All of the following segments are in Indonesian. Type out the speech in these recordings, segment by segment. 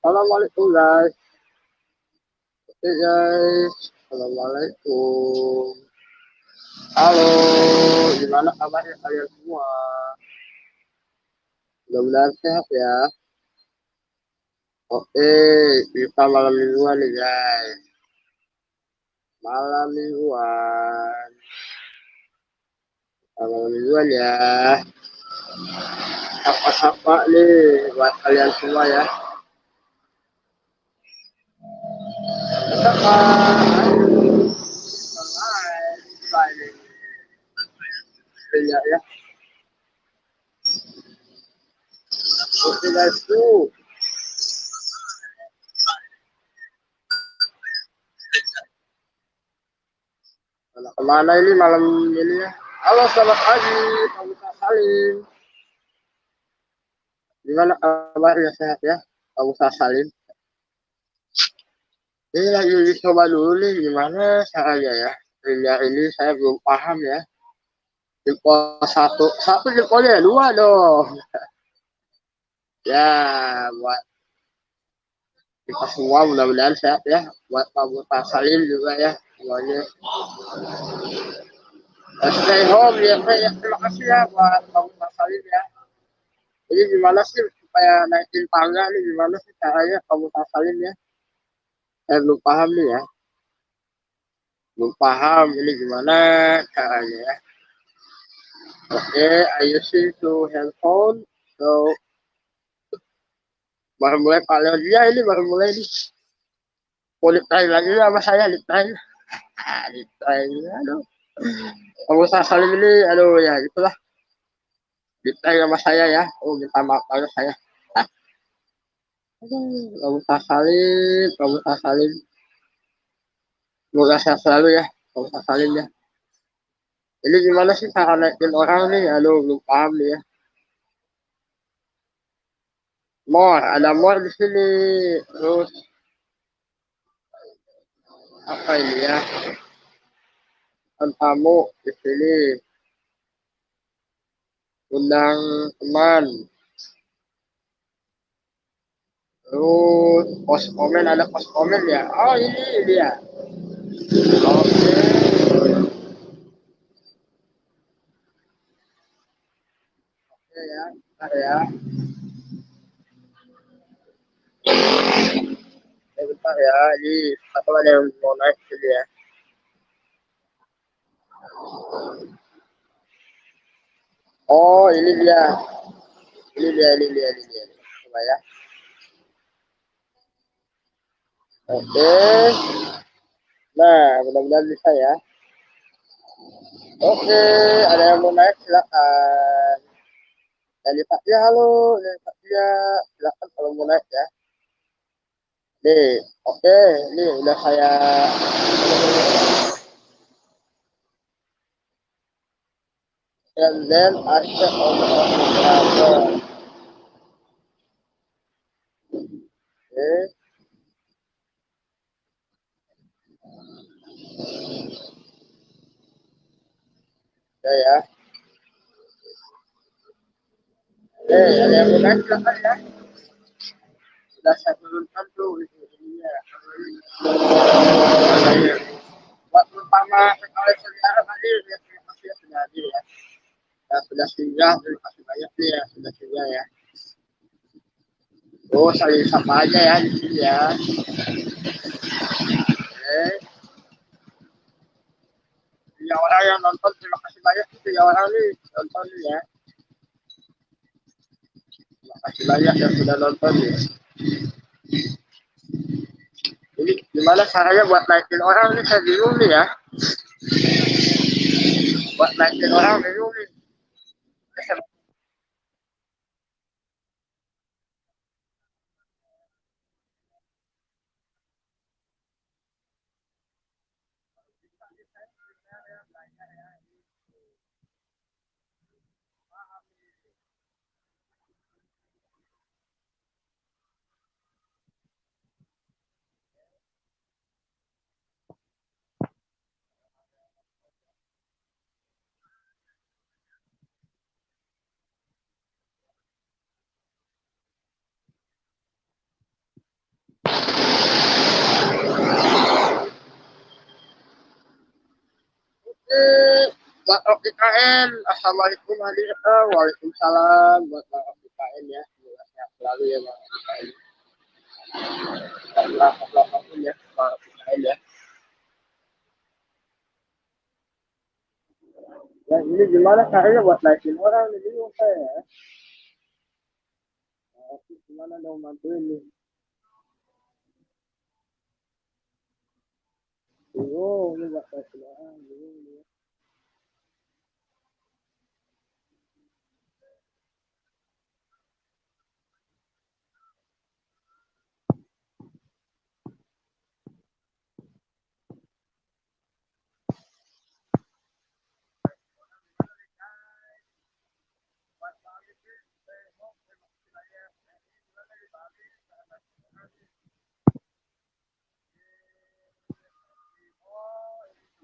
Assalamualaikum guys. Oke guys. Assalamualaikum. Halo, gimana kabarnya kalian semua? Mudah-mudahan sehat ya. Oke, kita malam mingguan nih guys. Malam mingguan. Malam mingguan ya. Sapa-sapa nih buat kalian semua ya. Sapa. Ayo. Mulai. Ya. Oke guys tuh. Kemana ini malam ini ya? Halo, selamat pagi, Pak Salim. Gimana kabarnya, sehat ya, Pak Salim? Ini lagi coba dulu nih gimana caranya ya. Ini saya belum paham ya. Jempol satu jempolnya dua dong. Ya, buat kita semua mudah-mudahan sehat ya. Buat Pak Salim juga ya semuanya. Stay home ya, terima kasih ya buat Pak Salim ya. Ini gimana sih supaya naikin tangga nih, gimana sih caranya kamu Salim ya? Saya belum paham nih ya. Belum paham ini gimana caranya ya. Oke, I using to handphone. So, baru mulai Pak Leodia ini baru mulai nih. Mau ditanya lagi sama saya, ditanya. Ditanya, aduh. Kamu Salim ini, aduh ya itulah. Ditanya sama saya ya. Oh, minta maaf banget saya. Kamu Salim, kamu Salim. Semoga sehat selalu ya, kamu Salim ya. Ini gimana sih cara naikin orang nih? Aduh, belum paham nih ya. Ada more di sini. Terus apa ini ya? Kan tamu di sini. Undang teman. Terus post komen, ada post komen ya. Oh, ini dia. Oke. Oke ya. Bentar ya. Bentar ya. Ini satu ada yang mau naik sini ya. Oh, ini dia. Ini dia. Coba ya. Oke. Nah, mudah-mudahan bisa ya. Oke, ada yang mau naik silakan. Dari Pak Dia, halo. Dari Pak Dia, silakan kalau mau naik ya. Nih, oke, nih udah saya and then accept on the operator. Oke, ya. Ada yang mau naik silakan ya. Sudah saya turunkan tuh ini ya. Buat pertama sekali sejarah tadi, ya, terima kasih ya sudah hadir ya. Ya, sudah singgah, terima kasih banyak nih ya sudah singgah ya. Oh, saling sapa aja ya di sini ya. Oke. Ya orang yang nonton terima kasih banyak itu ya orang nih nonton nih ya. Terima kasih banyak yang sudah nonton nih. Ini gimana caranya buat naikin orang nih, saya bingung nih ya. Buat naikin orang bingung nih. buat OKKN, assalamualaikum hadir, waalaikumsalam buat Bang OKKN ya, semoga sehat selalu ya Bang OKKN. Allah apapun ya Bang OKKN ya. Ya ini gimana caranya buat naikin orang ini bingung saya ya. Nah, gimana dong bantuin nih? Bingung ini buat naikin orang, bingung nih.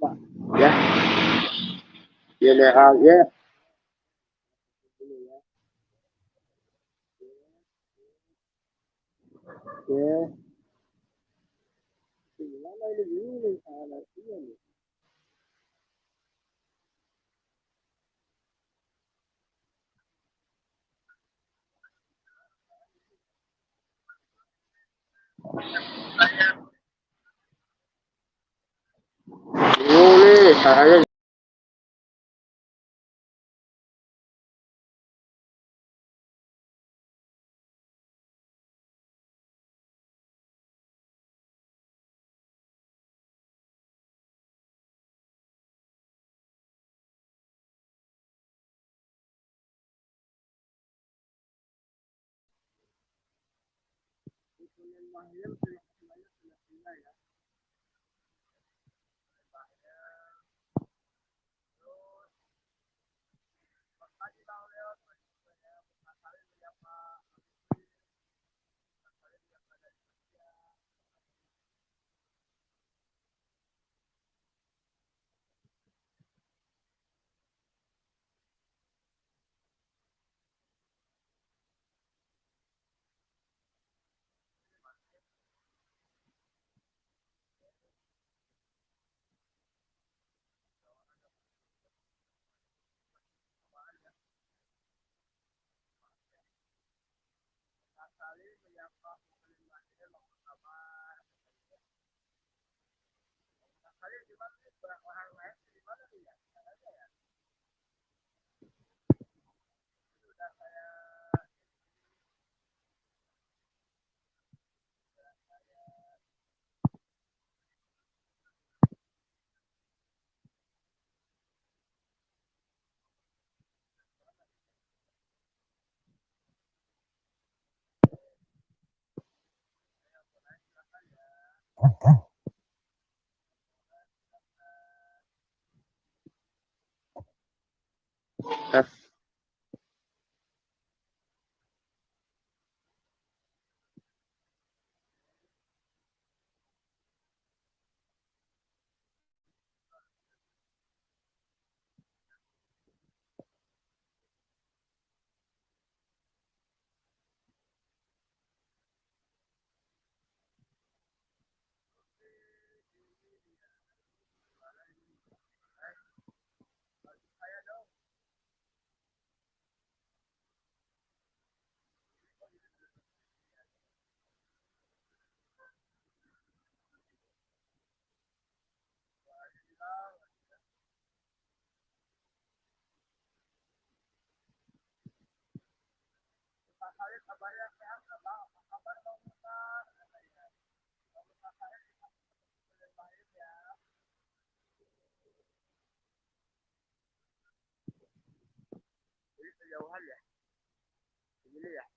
Pak, ya, general ya. Ini ya. Oke. Gimana ini bingung nih cara nih. Bingung nih caranya. Jauhan ya, begini ya.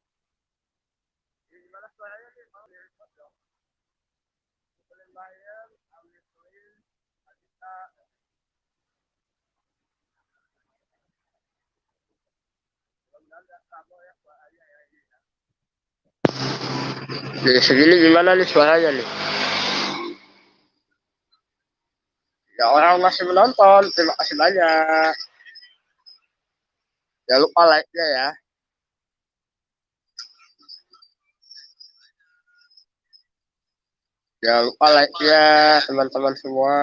Ini gimana suaranya nih? Mau direkod dong. Bayar, ambil poin, kita di segini gimana nih suaranya nih? Ya orang masih menonton, terima kasih banyak. Jangan lupa like-nya ya. Jangan lupa like-nya teman-teman semua.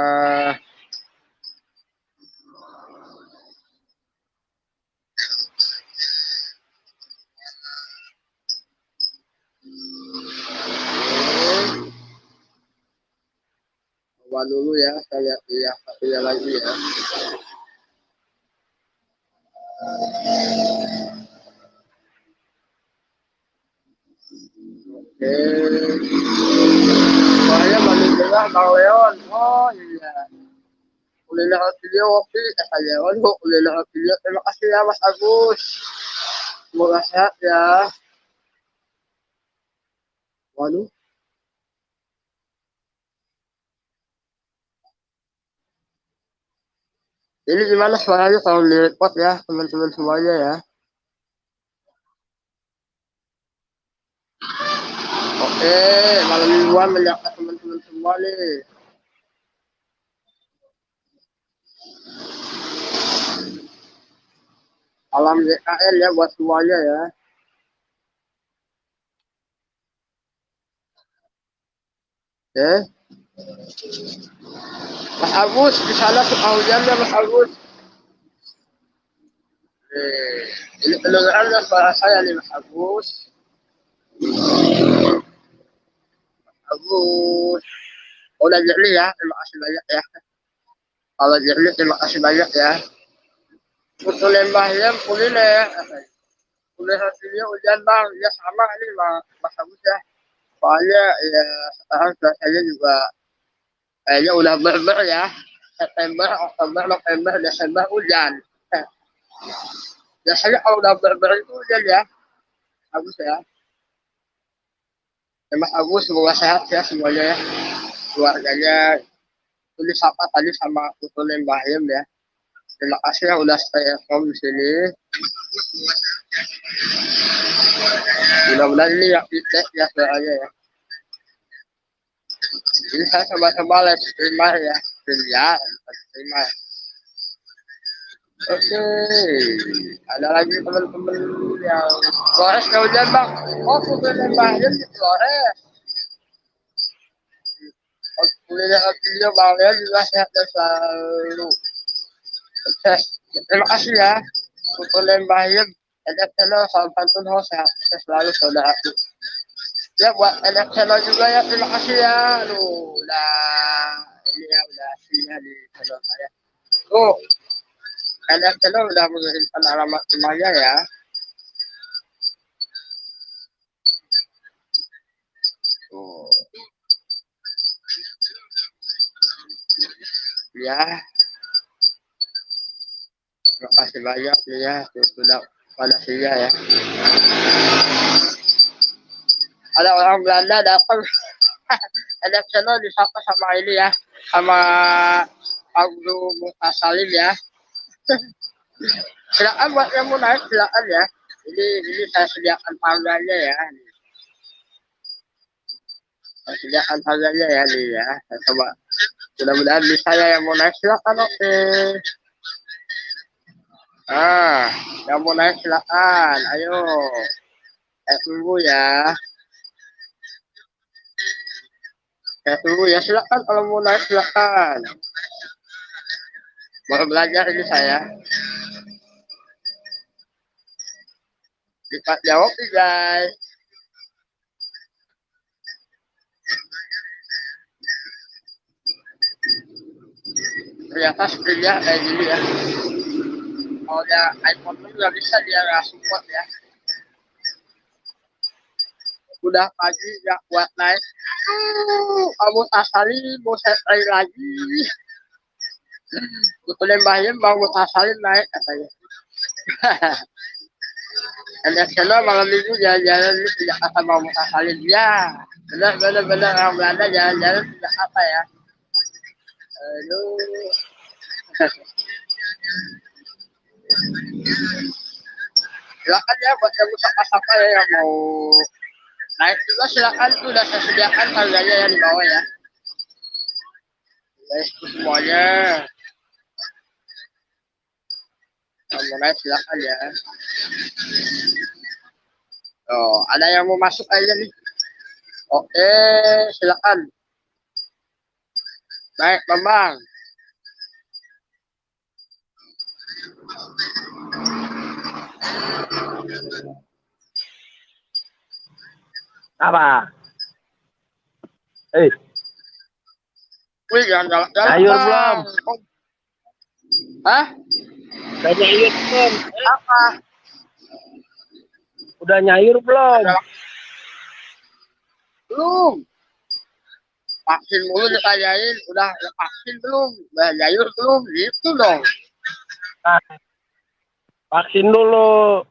coba dulu ya, saya lihat satunya lagi ya. Oke, soalnya baru dengar Bang Leon. Oh iya, udah lihat video waktu saya. Waduh, udah lihat video. Terima kasih ya Mas Agus. Semoga sehat ya. Waduh, ini gimana suaranya kalau di record ya teman-teman semuanya ya. Oke, malam mingguan menyapa teman-teman semua nih. Salam JKL ya buat semuanya ya. Oke, Mas Agus di sana suka hujan ya Mas Agus. Ini kedengarannya suara saya nih Mas Agus. Agus. Oh, udah jadi ya, terima kasih banyak ya. Kalau jadi terima kasih banyak ya. Untuk lembahnya kuliner. Kuliner sini hujan bang, ya sama ini Mas Agus ya. Soalnya ya sekarang cuacanya juga kayaknya udah ber ya. September, Oktober, November, Desember hujan. Biasanya kalau udah ber itu hujan ya. Agus ya. Mas Agus semoga sehat ya semuanya ya. Keluarganya tulis apa tadi sama Putu Lembahim ya. Terima kasih yang udah stay at home di sini. Mudah-mudahan ini yang feedback ya soalnya ya. Ini saya coba-coba live streamer ya. Ya, streamer. Oke, ada lagi teman-teman yang Flores nggak hujan bang? Oh, Putu Lembahim di Flores. Kuliah video bang Leo juga sehat dan selalu sukses. Terima kasih ya. Putu Lembahim. Ada channel salam pantun ho sehat selalu saudaraku. Ya buat ada channel juga ya, terima kasih ya. Aduh, udah ini ya udah hasilnya di channel saya. Oh, ada channel udah mengirimkan alamat rumahnya ya. Oh, ya, terima kasih banyak ya sudah pada sinya ya. Ada orang Belanda datang. Ada channel disapa sama ini ya, sama Abdul Mutasalim ya. Silakan buat yang mau naik silakan ya. Ini saya sediakan tangganya ya. Saya sediakan tangganya ya nih ya. Saya coba. Mudah-mudahan bisa ya yang mau naik silakan oke. Ah, yang mau naik silakan. Ayo. Saya tunggu ya. Saya tunggu ya silakan kalau mau naik silakan. Mau belajar ini saya. Cepat jawab nih guys. Ternyata screennya kayak gini ya. Kalau dia iPhone itu nggak bisa dia nggak support ya. Udah pagi nggak buat naik. Kamu asali mau saya lagi. Betul mbahnya mau asalin naik katanya. Ada channel malam minggu jalan-jalan ini tidak kata mau asalin ya. Benar orang Belanda jalan-jalan tidak apa ya. Aduh. Silakan ya buat yang sapa-sapa ya yang mau naik juga silakan sudah saya sediakan harganya ya di bawah ya. Guys semuanya. Yang mau naik silakan ya. Oh, ada yang mau masuk aja nih. Oke, silakan. Baik, Bambang. Apa? Eh, Wih, jangan galak-galak, Nyayur Bang. belum? Hah? Udah nyayur belum? Apa? Udah nyayur belum? Belum. Vaksin mulu ditanyain, udah vaksin belum? Udah nyayur belum? Gitu dong. Nah, vaksin dulu.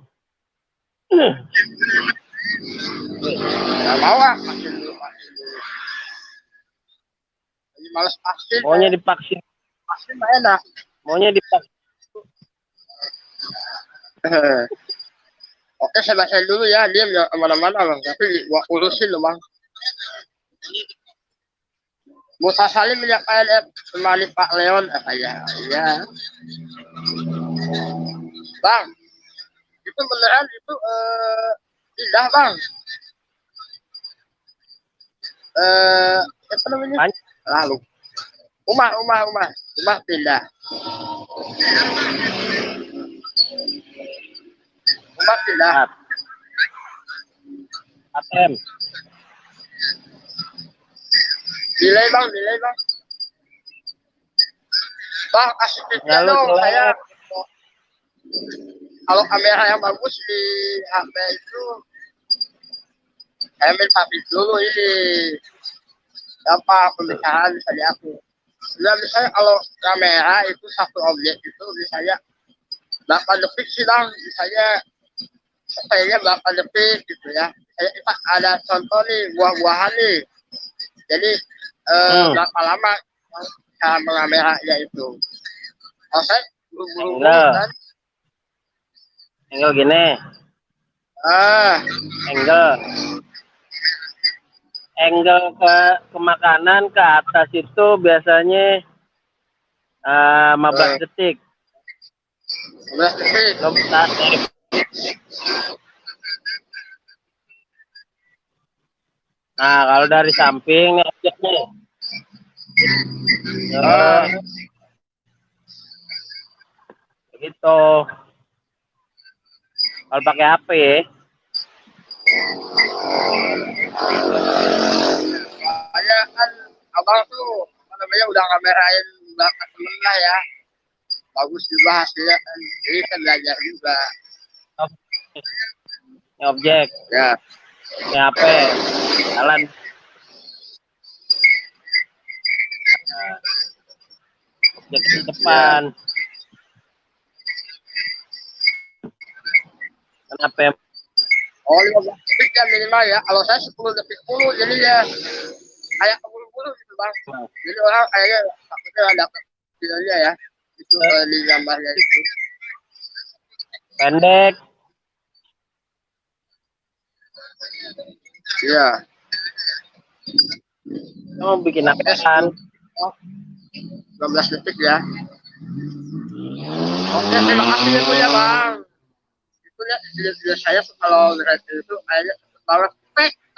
Gak mau ah, vaksin dulu, vaksin dulu. Jadi males vaksin. Maunya divaksin. Vaksin mah enak. Maunya divaksin. Oke, saya bacain dulu ya, dia nggak kemana-mana bang, tapi gua urusin loh bang. Musa Salim minyak KLF temani Pak Leon, ya, iya. Bang, itu beneran itu indah bang. Apa namanya? Lalu, rumah pindah. Rumah pindah. ATM. Delay bang. Bang, kasih tipnya dong, saya kalau kamera yang bagus di HP itu, saya minta dulu ini apa pembicaraan misalnya aku. Nah, misalnya kalau kamera itu satu objek itu misalnya 8 detik sih bang, misalnya kayaknya 8 detik gitu ya. Kayak kita ada contoh nih buah-buahan nih, jadi berapa lama cara mengameranya itu? Oke, buru-buru kan? Angle gini. Angle ke makanan ke atas itu biasanya 15 detik. 15 detik. Nah, kalau dari samping objeknya. Gitu. Kalau pakai HP ya. Saya kan abang tuh namanya udah kamerain banget temen lah ya. Bagus juga hasilnya kan. Jadi saya belajar juga. Objek. Ya. HP. Jalan. Objek di depan. Kenapa? Oh, 15 detik ya minimal ya. Kalau saya 10 detik dulu, jadi ya kayak keburu-buru gitu bang. Jadi orang kayaknya takutnya ada videonya ya. Itu di gambarnya itu. Pendek. Iya. Kamu bikin apa kan? 15 detik ya. Oke, terima kasih itu ya bang. Itu ya video saya kalau lihat itu kayaknya banget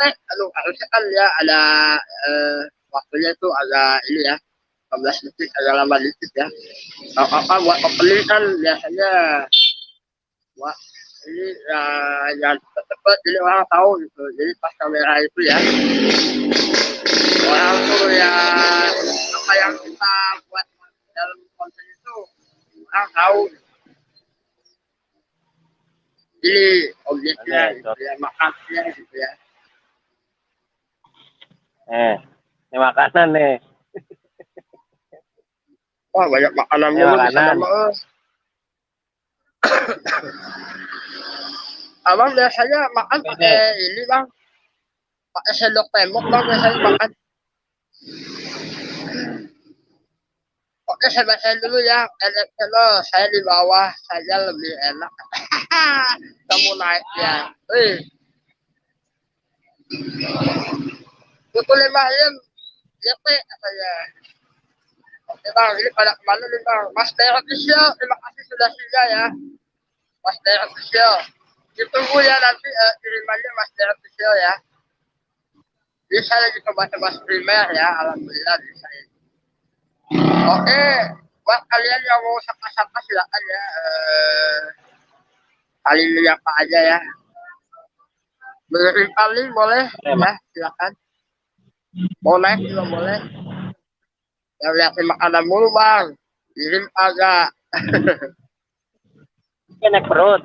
aduh harusnya kan ya ada waktunya itu agak ini ya 15 detik agak lama dikit ya. Apa buat opening kan biasanya wah ini yang cepet jadi orang tahu gitu, jadi pas kamera itu ya orang tuh ya apa yang kita buat dalam konten itu orang tahu. Jadi objeknya gitu ya, makannya gitu ya. Ini makanan nih. Wah banyak makanan mulu di sana mah. Abang biasanya makan pakai ini bang, pakai sendok tembok bang biasanya makan. Oke saya bacain dulu ya, saya di bawah saja lebih enak. Kamu naik ya, butuh 5 jam, ya saya. Oke bang, ini pada kemana nih bang? Mas Teh Official, terima kasih sudah singgah ya. Mas Teh Official, ditunggu ya nanti kirimannya Mas Teh Official ya. Jadi saya lagi coba-coba streamer ya, alhamdulillah bisa ini. Oke, buat kalian yang mau sapa-sapa silakan ya. Paling apa aja ya. Beli paling boleh ya, silakan. Mau naik juga boleh. Yang liatin makanan mulu bang. Kirim agak. Naik perut.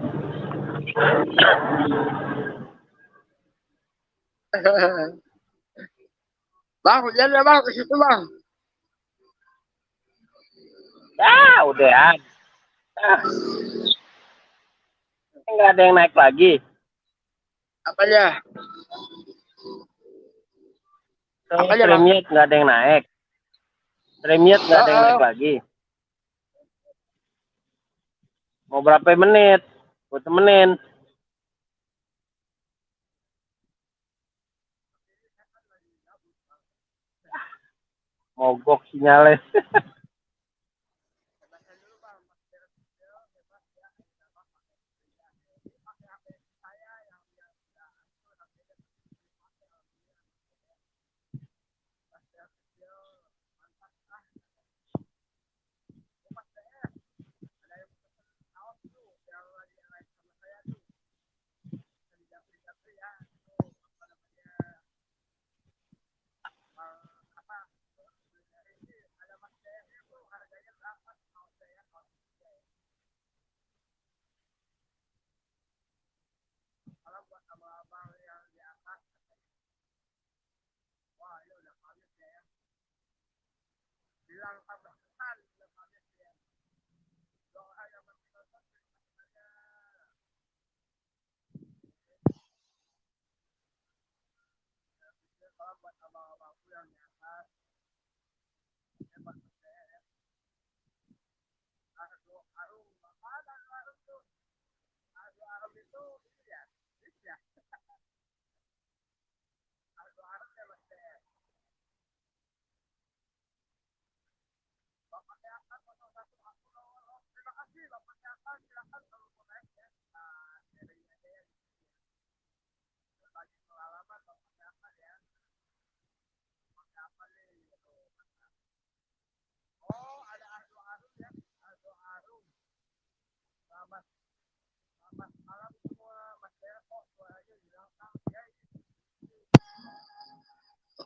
Bang, hujan ya bang, ke situ bang. Udah. Nggak ada yang naik lagi. Apanya? Apanya bang? Premium nggak ada yang naik. Premium nggak ada yang naik lagi. Mau berapa menit? Gue temenin. Mogok sinyalnya.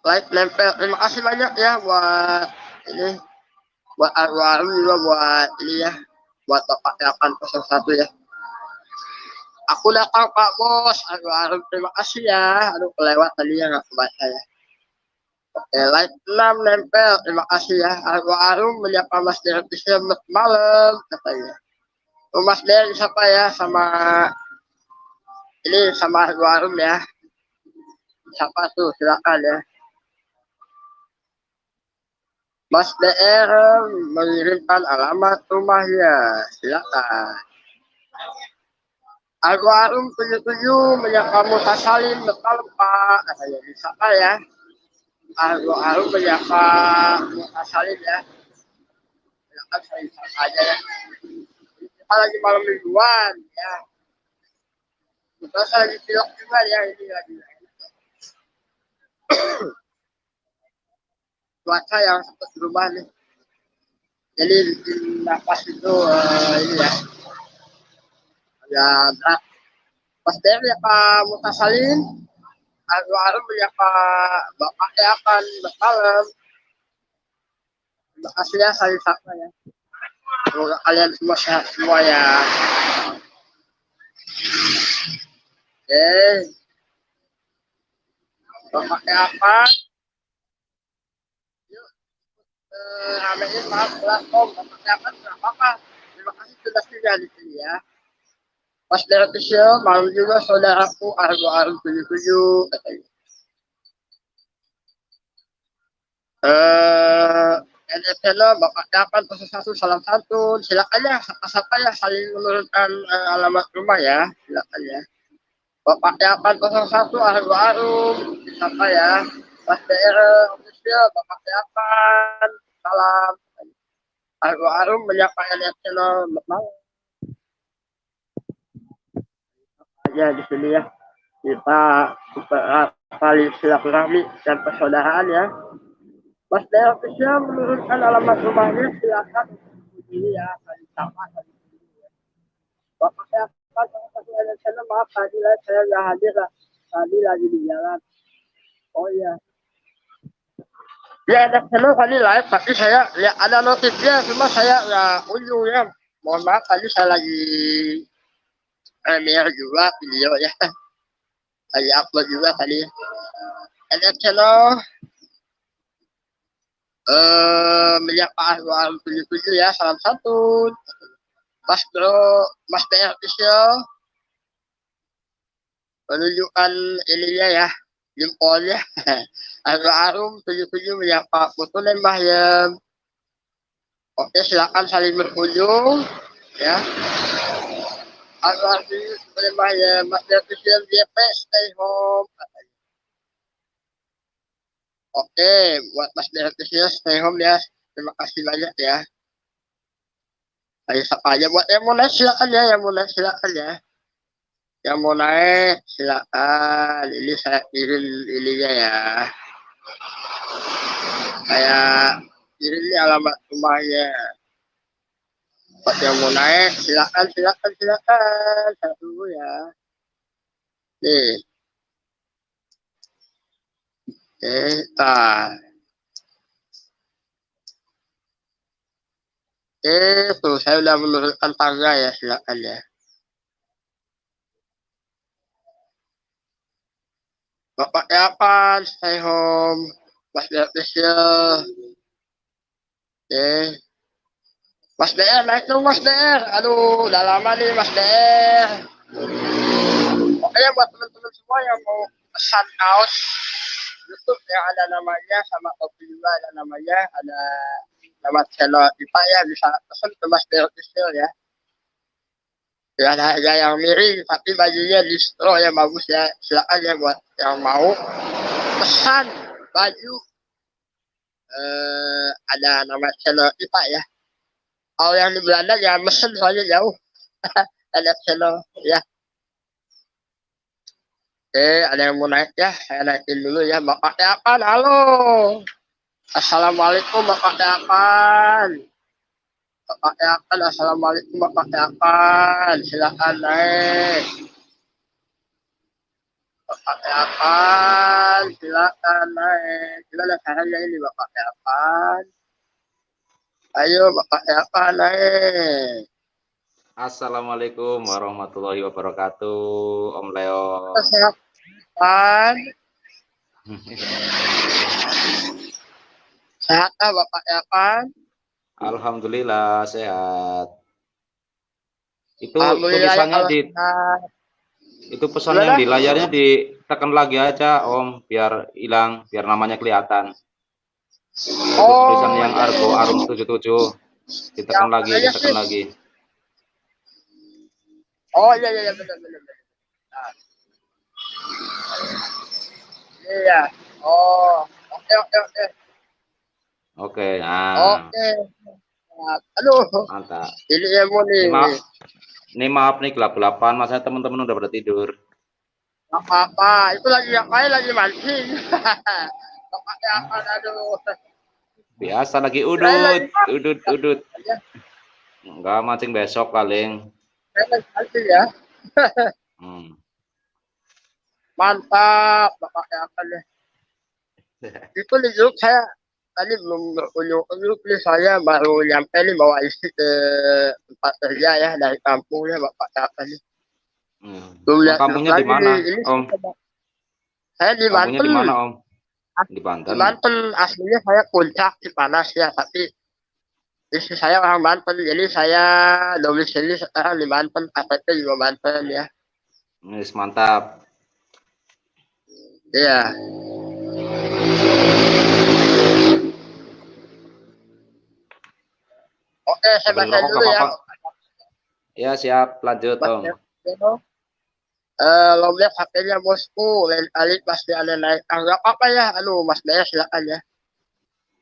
Like nempel. Terima kasih banyak ya buat ini. Buat Arwaru juga buat ini ya. Buat Bapak 801 ya. Aku datang Pak Bos. Arwaru terima kasih ya. Aduh kelewat tadi ya nggak kebaca ya. Oke, like 6 nempel. Terima kasih ya. Arwaru menyapa Mas Derek malam katanya. Mas Derek siapa ya sama ini sama Arwaru ya. Siapa tuh silakan ya. Mas DR mengirimkan alamat rumahnya, silakan. Alwarum 77 menyapa Mutasalim betul Pak, katanya bisa Pak ya. Alwarum menyapa Mutasalim ya. Silakan saya bisa aja ya. Kita lagi malam mingguan ya. Kita lagi pilok juga ya ini lagi. Cuaca yang sempat berubah nih. Jadi nafas itu ini ya. Ya berat. Pas dia ya Pak Mutasalim, Alwarum ya Pak Bapaknya akan bermalam. Terima kasih ya saling sapa ya. Semoga kalian semua sehat semua ya. Oke. Bapaknya apa? Yuk. Ramein maaf kelas om. Bapaknya apa? Tidak apa-apa. Terima kasih sudah tinggal di sini ya. Pas dari kecil, malam juga saudaraku Argo 77 katanya. NFL Bapak Dapan 01 salam santun. Silakan ya, siapa ya saling menurunkan alamat rumah ya, silakan ya. Bapak Dapan 01 Argo Arum, siapa ya? Mas DR official Bapak Dapan, salam. Argo Arum menyapa NFL malam. Aja di sini ya. Kita kali silaturahmi dan persaudaraan ya. Mas Dea official menurunkan alamat rumahnya silakan ini ya kali sama kali ini ya. Bapaknya kan satu ada sana maaf tadi lah saya nggak hadir lah tadi lagi di jalan. Oh iya. Ya ada channel tadi live, tapi saya lihat ada notifnya, cuma saya nggak unduh ya. Mohon maaf, tadi saya lagi premiere juga video ya, lagi upload juga tadi. Ada channel Minyak Pak Ahwal 77 ya, salam satu. Mas Bro, Mas BR Official menunjukkan ininya ya, jempolnya. Arum 77 Minyak Pak Putu dan Bahyam. Oke, silakan saling berkunjung ya. Arum dan Bahyam, Mas BR Official JP stay home. Oke, buat Mas BR Official stay home ya. Terima kasih banyak ya. Ayo siapa aja buat yang mau naik silakan ya, yang mau naik silakan ya. Yang mau naik silakan. Ini saya kirim ininya ya. Saya kirim ini alamat rumahnya. Buat yang mau naik silakan, silakan, silakan. Saya tunggu ya. Nih. Ah. Tuh saya udah menurunkan tangga ya, silakan ya. Bapak Yapan, stay home. Mas Official. Mas DR, naik dong Mas DR. Aduh, udah lama nih Mas DR. Pokoknya buat teman-teman semua yang mau pesan kaos YouTube yang ada namanya sama topi juga ada namanya, ada nama channel IPA ya, bisa pesan ke Mas DR Official ya. Ya ada harga yang miring tapi bajunya distro yang bagus ya. Silakan ya buat yang mau pesan baju ada nama channel IPA ya. Kalau yang di Belanda ya mesen soalnya jauh. Ada channel ya. Ada yang mau naik ya? Saya naikin dulu ya. Bapak Yapan, halo. Assalamualaikum Bapak Yapan. Bapak Yapan, assalamualaikum Bapak Yapan. Silakan naik. Bapak Yapan, silakan naik. Gimana caranya ini Bapak Yapan? Ayo Bapak Yapan naik. Assalamualaikum warahmatullahi wabarakatuh, Om Leo. Sehat, sehat Bapak Yapan? Alhamdulillah sehat. Itu Alhamdulillah tulisannya itu pesan yang di layarnya ditekan lagi aja Om, biar hilang, biar namanya kelihatan. Tulisan yang Argo Arum 77 ditekan lagi, ditekan lagi. Oh iya benar. Nah. Iya. Oh, oke. Oke, nah. Oke. Aduh. Mantap. Ini emo nih. Maaf nih gelap-gelapan, masa teman-teman udah pada tidur. Gak apa-apa, itu lagi ngapain, lagi mancing. Bapaknya apa, aduh. Biasa lagi udut. Enggak, mancing besok paling. Saya lagi mancing ya. Mantap, bapaknya apa nih. Itu di grup saya tadi belum berkunjung nih, saya baru nyampe nih bawa istri ke tempat kerja ya dari kampungnya bapaknya apa nih. Kampungnya di mana, Om? Saya di Banten. Di mana, Om? Di Banten. Di Banten, aslinya saya Puncak Cipanas ya, tapi istri saya orang Banten, jadi saya domisili sekarang di Banten, KTP juga Banten ya. Mantap. Iya. Oke, saya baca dulu ya. Ya, siap. Lanjut, Om. Lomnya pakainya bosku, lain kali pasti ada naik. Nggak apa ya, Mas Daya silakan ya.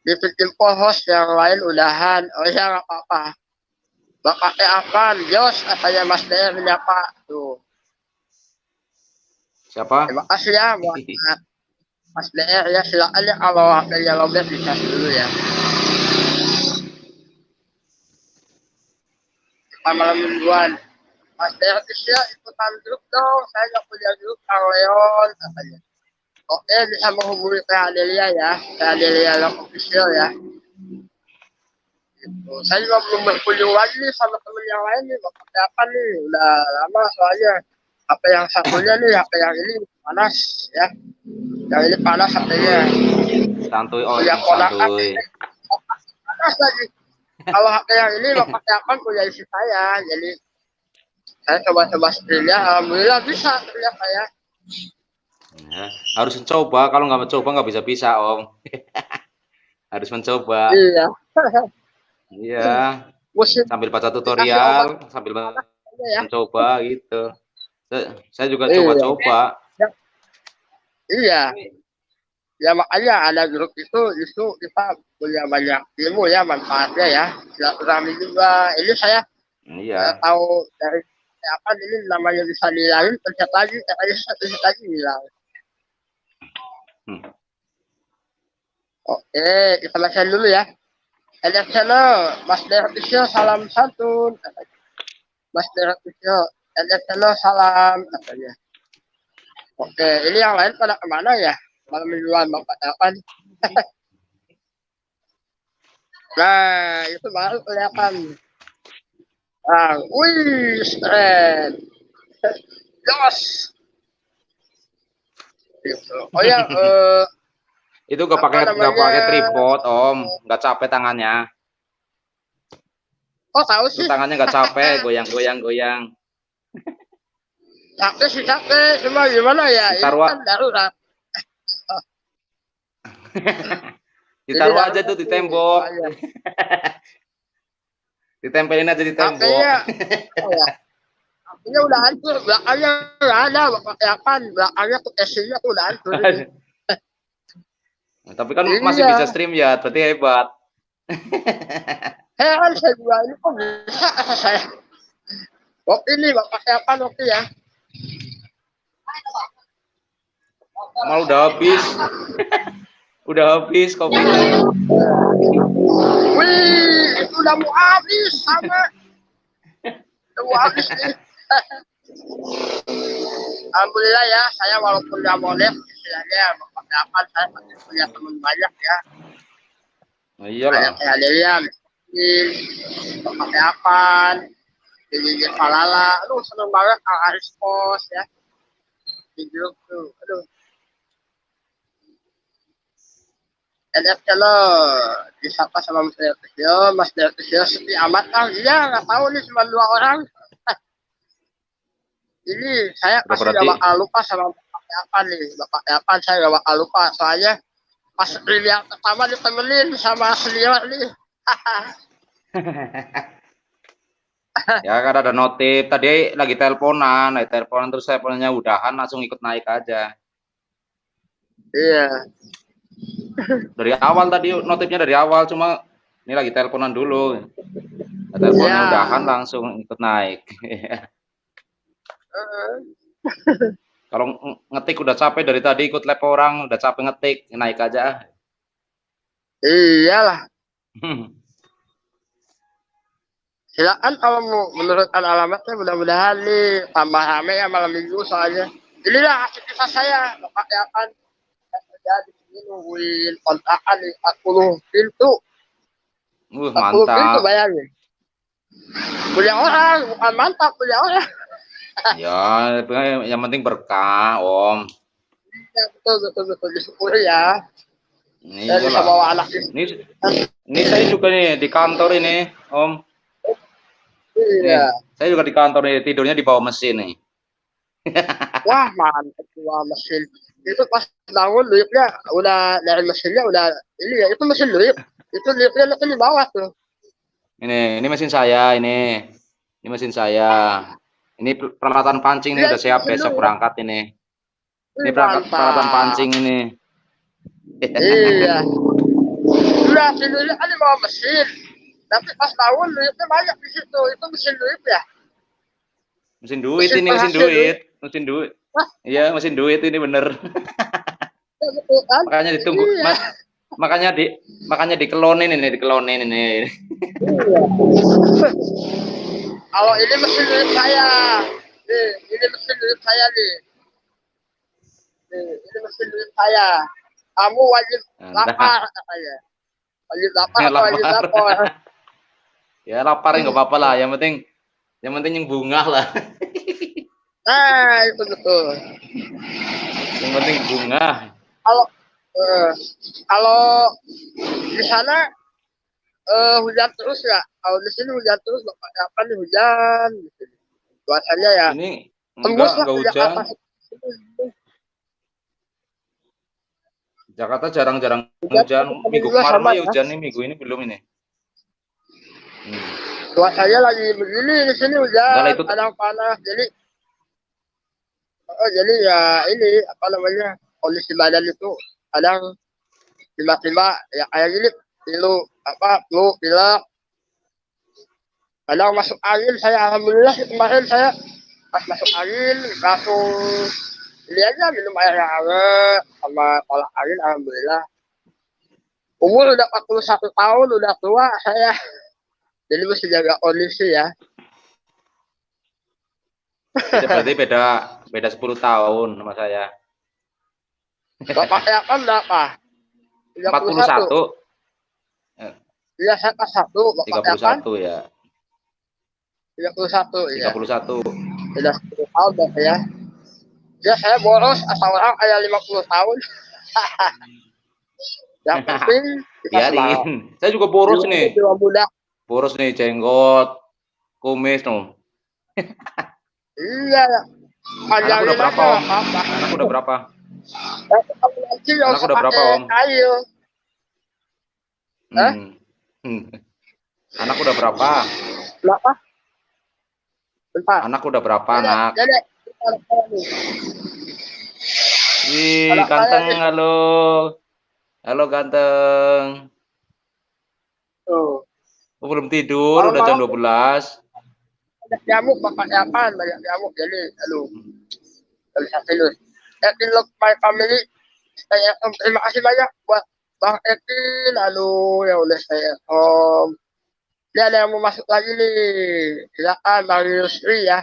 Di info host yang lain udahan. Oh ya, nggak apa-apa. Bapaknya akan, Jos, katanya Mas Daya menyapa. Tuh. Siapa? Terima kasih ya buat Mas DR ya, silakan ya kalau HP-nya lobet dikasih dulu ya. Kita malam mingguan. Mas DR ya ikutan grup dong, saya nggak punya grup Kang Leon katanya. Oke, bisa menghubungi ke Adelia ya, ke Adelia yang official ya. Gitu. Saya juga belum berkunjung lagi nih sama temen yang lain nih, mau pakai apa nih? Udah lama soalnya. HP yang satunya nih, HP yang ini panas ya. Yang ini panas HP-nya. Santuy, oh, Punya ponakan santuy. panas lagi. Kalau HP yang ini mau pakai apa punya isi saya. Jadi saya coba-coba streamnya, alhamdulillah bisa ternyata ya. Ya, harus mencoba. Kalau nggak mencoba nggak bisa-bisa, Om. Harus mencoba. Iya. Iya. Musim Sambil baca dikasih obat tutorial, sambil aja ya. mencoba gitu. Saya juga Iya. coba-coba. Iya. Ya makanya ada grup itu kita punya banyak ilmu ya, manfaatnya ya. Silaturahmi juga. Ini saya Iya. tahu dari apa ini namanya bisa dihilangin, pencet lagi, pencet lagi hilang. Hmm. Oke, kita bacain dulu ya. Ada channel Mas Dervisio salam santun. Mas Dervisio, ada channel salam katanya. Oke, ini yang lain pada kemana ya? Malam mingguan Bapak Elkan. Nah, itu baru kelihatan. Nah, wih, keren. Jos. Gitu. Oh ya, Itu nggak pakai tripod, Om. Nggak capek tangannya. Oh tahu Itu sih. tangannya nggak capek, goyang-goyang. Capek sih capek, cuma gimana ya? Ini Ditaruh, kan darurat. ditaruh aja tuh di tembok. Ditempelin aja di tembok. HP-nya, oh ya. HP-nya udah hancur, belakangnya nggak ada, ya kan? Belakangnya tuh casingnya tuh udah hancur. Tapi kan masih bisa stream ya, berarti hebat. Heran saya juga ini kok bisa kata saya. Waktu ini Bapak siapa waktu ya? Malah udah habis. Udah habis kopinya. Wih, itu udah mau habis sama. Udah mau habis nih. Alhamdulillah ya, saya walaupun nggak model, istilahnya Bapak siapa saya masih punya teman banyak ya. Nah, iyalah. Banyak kayak Delian, Bapak siapa, Jadi Falala, aduh seneng banget Aris Pos ya. Di grup tuh, aduh. NF channel disapa sama Mas Delvisio sepi amat kan? Iya nggak tahu nih cuma 2 orang. Ini saya pasti nggak bakal lupa sama Bapak Yapan nih, Bapak Yapan saya nggak bakal lupa soalnya pas yang pertama ditemenin sama senior nih. Ya kan ada notif tadi lagi teleponan terus teleponnya udahan langsung ikut naik aja. Iya. Dari awal tadi notifnya dari awal cuma ini lagi teleponan dulu. Teleponnya udahan langsung ikut naik. Kalau ngetik udah capek dari tadi ikut lab orang udah capek ngetik naik aja. Iyalah. Silakan kalau mau menurutkan alamatnya mudah-mudahan nih tambah rame ya malam minggu soalnya. Inilah aktivitas saya Bapak Yapan. Jadi ini nungguin kontrakan nih 40 pintu. 40 mantap. pintu bayangin. Punya orang, bukan mantap punya orang. Ya, yang penting berkah, Om. Ya, betul disyukuri ya. Ini saya bisa bawa anak ini saya juga nih di kantor ini, Om. Iya. Saya juga di kantor nih, tidurnya di bawah mesin nih. Wah, mantap bawah mesin. Itu pas bangun liftnya udah dari mesinnya udah ini ya, itu mesin lift. Itu liftnya di bawah tuh. Ini mesin saya ini. Ini mesin saya. Ini peralatan pancing ini udah siap besok berangkat ini. Ini peralatan pancing ini. Iya. Udah tidurnya kan di bawah mesin. Tapi pas bangun liftnya banyak di situ. Itu mesin lift ya. Mesin duit ini, mesin duit. Mesin duit. Iya, mesin duit ini bener. Makanya ditunggu, makanya dikelonin ini. Iya. Kalau ini mesin duit saya, nih, ini mesin duit saya nih. ini mesti duit saya. Kamu wajib Nah, lapar katanya. Wajib lapar atau wajib lapar. lapor? Ya lapar nggak apa-apa lah. Yang penting yang bunga lah. Nah, itu betul. Yang penting bunga. Kalau eh, kalau di sana hujan terus ya. Kalau di sini hujan terus, Bapak apa nih hujan gitu. Cuacanya ya Ini tembus lah enggak ke hujan. Jakarta. Jakarta jarang-jarang Hujan hujan. kami Minggu juga kemarin sama mah ya. hujan nih, minggu ini belum ini. Hmm. Cuacanya lagi begini di sini Enggak lah hujan, itu kadang panas. Jadi ya ini apa namanya kondisi badan itu kadang tiba-tiba ya kayak gini pilu apa flu pilek kadang masuk angin saya alhamdulillah kemarin saya pas masuk angin langsung ini aja minum air yang hangat sama kolak angin alhamdulillah umur udah 41 tahun udah tua saya jadi mesti jaga kondisi ya. berarti beda beda 10 tahun sama saya. Bapak ya kan berapa 31 41, iya saya pas satu bapak ya kan 31 ya. 31 iya 31. sudah 10 tahun berarti ya. Ya saya boros asal orang kayak 50 tahun. Yang penting kita semangat. Biarin. Saya juga boros Jiwa nih. jiwa muda. Boros nih jenggot, kumis no. Iya ya. Anak udah Panjangin berapa, aja Om? apa-apa. Anak udah berapa? Kamu nanti nggak Anak usah udah berapa, pakai Om? kail. Eh? Hmm. Anak udah berapa? Berapa? Bentar. Anak udah berapa, Dedek, anak? dedek. Anak saya nih. Wih, Anak saya ganteng, nih. halo. Halo, ganteng. Tuh. Oh, belum tidur, udah jam Malam-malam 12. banyak nyamuk, bapak nyapan banyak nyamuk. Jadi, aduh, nggak bisa tidur. Etin Look My Family. Terima kasih banyak buat Bang Etin. Aduh, ya udah saya home. Ini ada yang mau masuk lagi nih. Silakan Bang Yusri ya.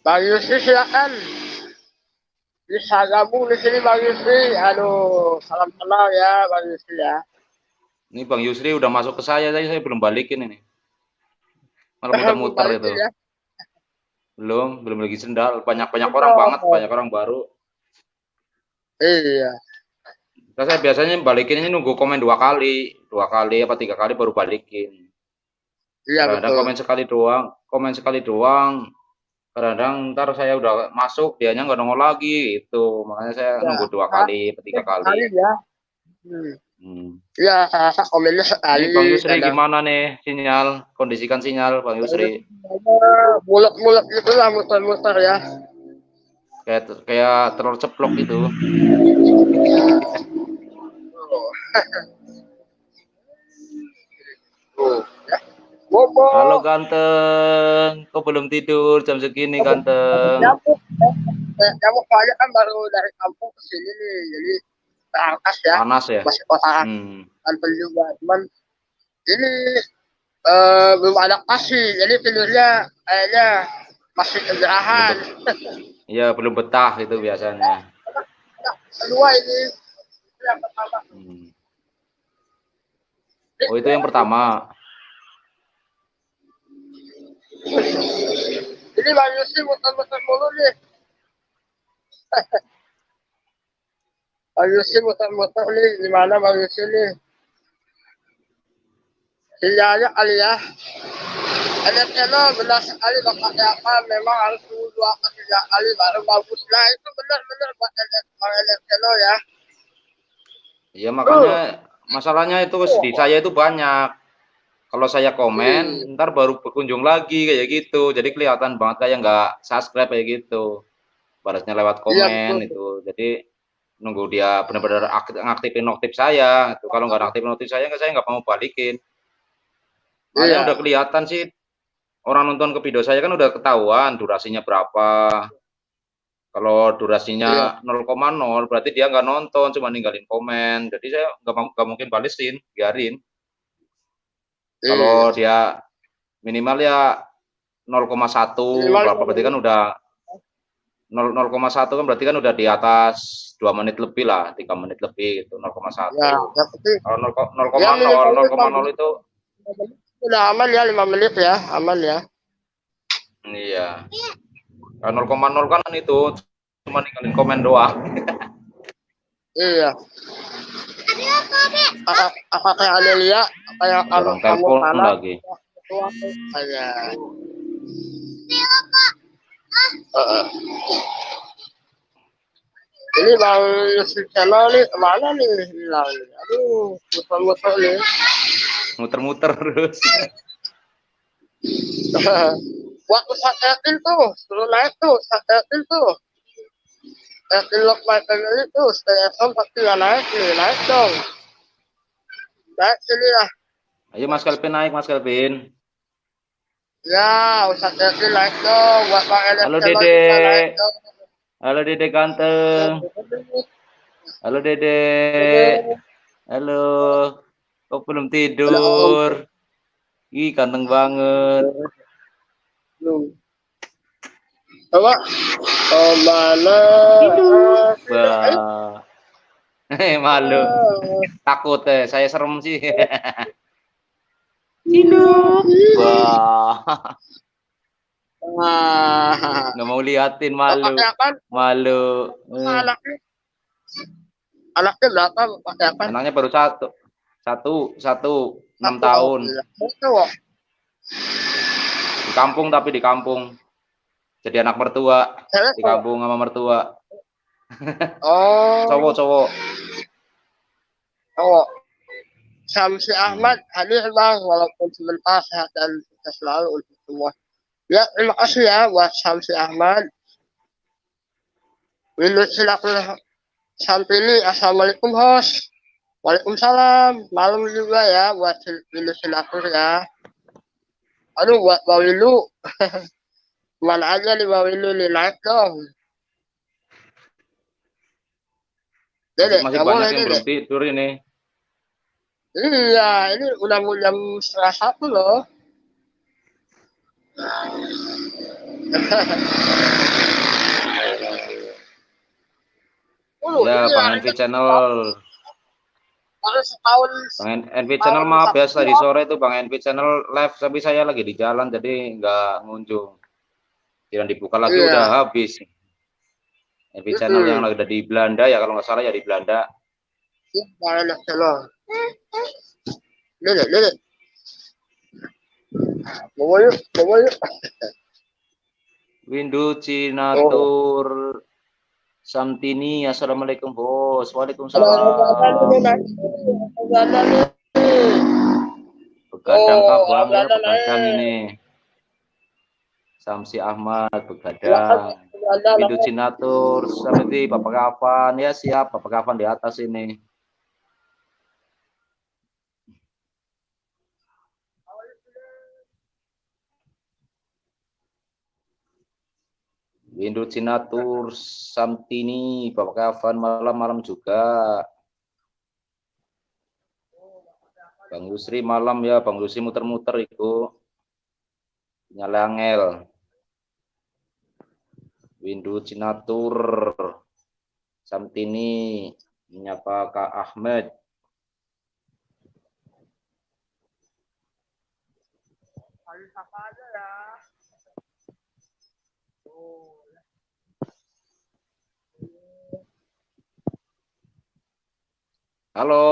Bang Yusri silakan. Bisa gabung di sini Bang Yusri. Aduh, salam kenal ya Bang Yusri ya. Ini Bang Yusri udah masuk ke saya belum balikin ini. Malah muter-muter itu. Balikin ya. Belum lagi sendal. Banyak orang banget, Oh, banyak orang baru. iya. Nah, saya biasanya balikin ini nunggu komen 2 kali apa 3 kali baru balikin. Iya Kadang betul. komen sekali doang. Kadang ntar saya udah masuk, dianya nggak nongol lagi, itu makanya saya Ya, nunggu 2 kali, 3 kali. sekali ya. Hmm. Hmm. Ya, saya rasa komennya Ini sekali Bang Yusri kadang. gimana nih sinyal? Kondisikan sinyal Bang Yusri. Mulut-mulut gitu lah muter-muter ya. Kayak telur ceplok gitu. Tuh, ya. Bobo. Halo ganteng, kok belum tidur jam segini ganteng? Nyamuk. Nyamuk soalnya kan baru dari kampung ke sini nih. Jadi terangkas ya. Panas ya? Masih kotaran Hmm. juga. Cuman ini belum ada kasih. Jadi tidurnya kayaknya masih Belum kegerahan. Iya, belum betah itu biasanya. Kedua ini yang pertama. Hmm. Oh, itu yang pertama. Ini Bang Yusi muter-muter mulu nih. Bang Yusi muter-muter nih. Gimana Bang Yusi nih? Sinyalnya kali ya. NFTL benar sekali bapaknya apa memang harus tunggu 2 ke 3 kali baru bagus. Nah itu benar-benar buat NFTL ya. Iya, makanya masalahnya itu di saya itu banyak. Kalau saya komen, ntar baru berkunjung lagi kayak gitu. Jadi kelihatan banget kayak nggak subscribe kayak gitu. Balasnya lewat Iya komen betul. itu. Jadi nunggu dia benar-benar ngaktifin notif saya. Itu kalau nggak aktifin notif saya nggak mau balikin. Makanya Iya. udah kelihatan sih orang nonton ke video saya kan udah ketahuan durasinya berapa. Kalau durasinya 0,0 berarti dia nggak nonton, cuma ninggalin komen. Jadi saya nggak mungkin balesin, biarin. Iya. Kalau dia minimal ya 0,1 Minimal berapa berarti kan udah 0,1 kan berarti kan udah di atas 2 menit lebih lah, 3 menit lebih gitu, 0,1. Ya, yang penting Kalau ya 0,0 minimal 0,0 itu udah aman ya 5 menit ya, aman ya. iya. Kalau 0,0 kan itu cuma ninggalin komen doang. Iya. Apa kayak Adelia, kayak Ada orang kamu telepon panas, lagi. kayak ini bang Yusuf channel nih kemana nih hilang nih? Aduh, muter-muter nih. Muter-muter terus. Waktu saketin tuh, suruh naik tuh, saketin tuh. Saketin lock my family tuh, stay at home pasti nggak naik nih, naik dong. Naik sini ya. Ayo Mas Kelvin naik, Mas Kelvin. Ya, saketin naik dong, buat bang LS Halo channel Dede. bisa naik dong. Halo Dede ganteng. Halo Dede. Halo. Kok belum tidur? Ih, ganteng banget. Coba kemana? Wah. Malu. Takut saya serem sih. Hidup. Wah. Nggak mau liatin, malu. Malu. Anaknya berapa? Pakai apa? Anaknya baru satu 6 tahun. Di kampung, tapi di kampung. Jadi anak mertua. Di kampung sama mertua. Oh. Cowok. Syamsi Ahmad hadir bang, walaupun sebentar, sehat dan sukses selalu untuk semua. Ya, terima kasih ya buat Syamsi Ahmad. Windu Silakul Sampini, assalamualaikum host. Waalaikumsalam. Malam juga ya buat Windu Silakul ya. Aduh, buat Bawilu. Mana aja nih Bawilu nih, naik dong. Dede, Masih banyak yang belum tidur ini. Iya, ini udah mau jam 1:30 loh. Ya, Bang Envi Channel. Bang Envi Channel maaf ya, tadi sore itu Bang Envi Channel live, tapi saya lagi di jalan jadi nggak ngunjung. Jangan dibuka lagi, udah habis. Envi Channel yang lagi ada di Belanda ya, kalau nggak salah ya di Belanda. Lihat. Bawa yuk. Windu Cinatur Samtini, assalamualaikum bos. Waalaikumsalam. Begadang kabang ya, begadang ini. Samsi Ahmad begadang. Windu Cinatur seperti Bapak Kapan ya, siap Bapak Kapan di atas ini. Windu Cinatur Samtini, Bapak Kavan malam-malam juga. Bang Yusri malam ya, Bang Yusri muter-muter itu. Nyalangel. Windu Cinatur Samtini menyapa Kak Ahmed. Halo,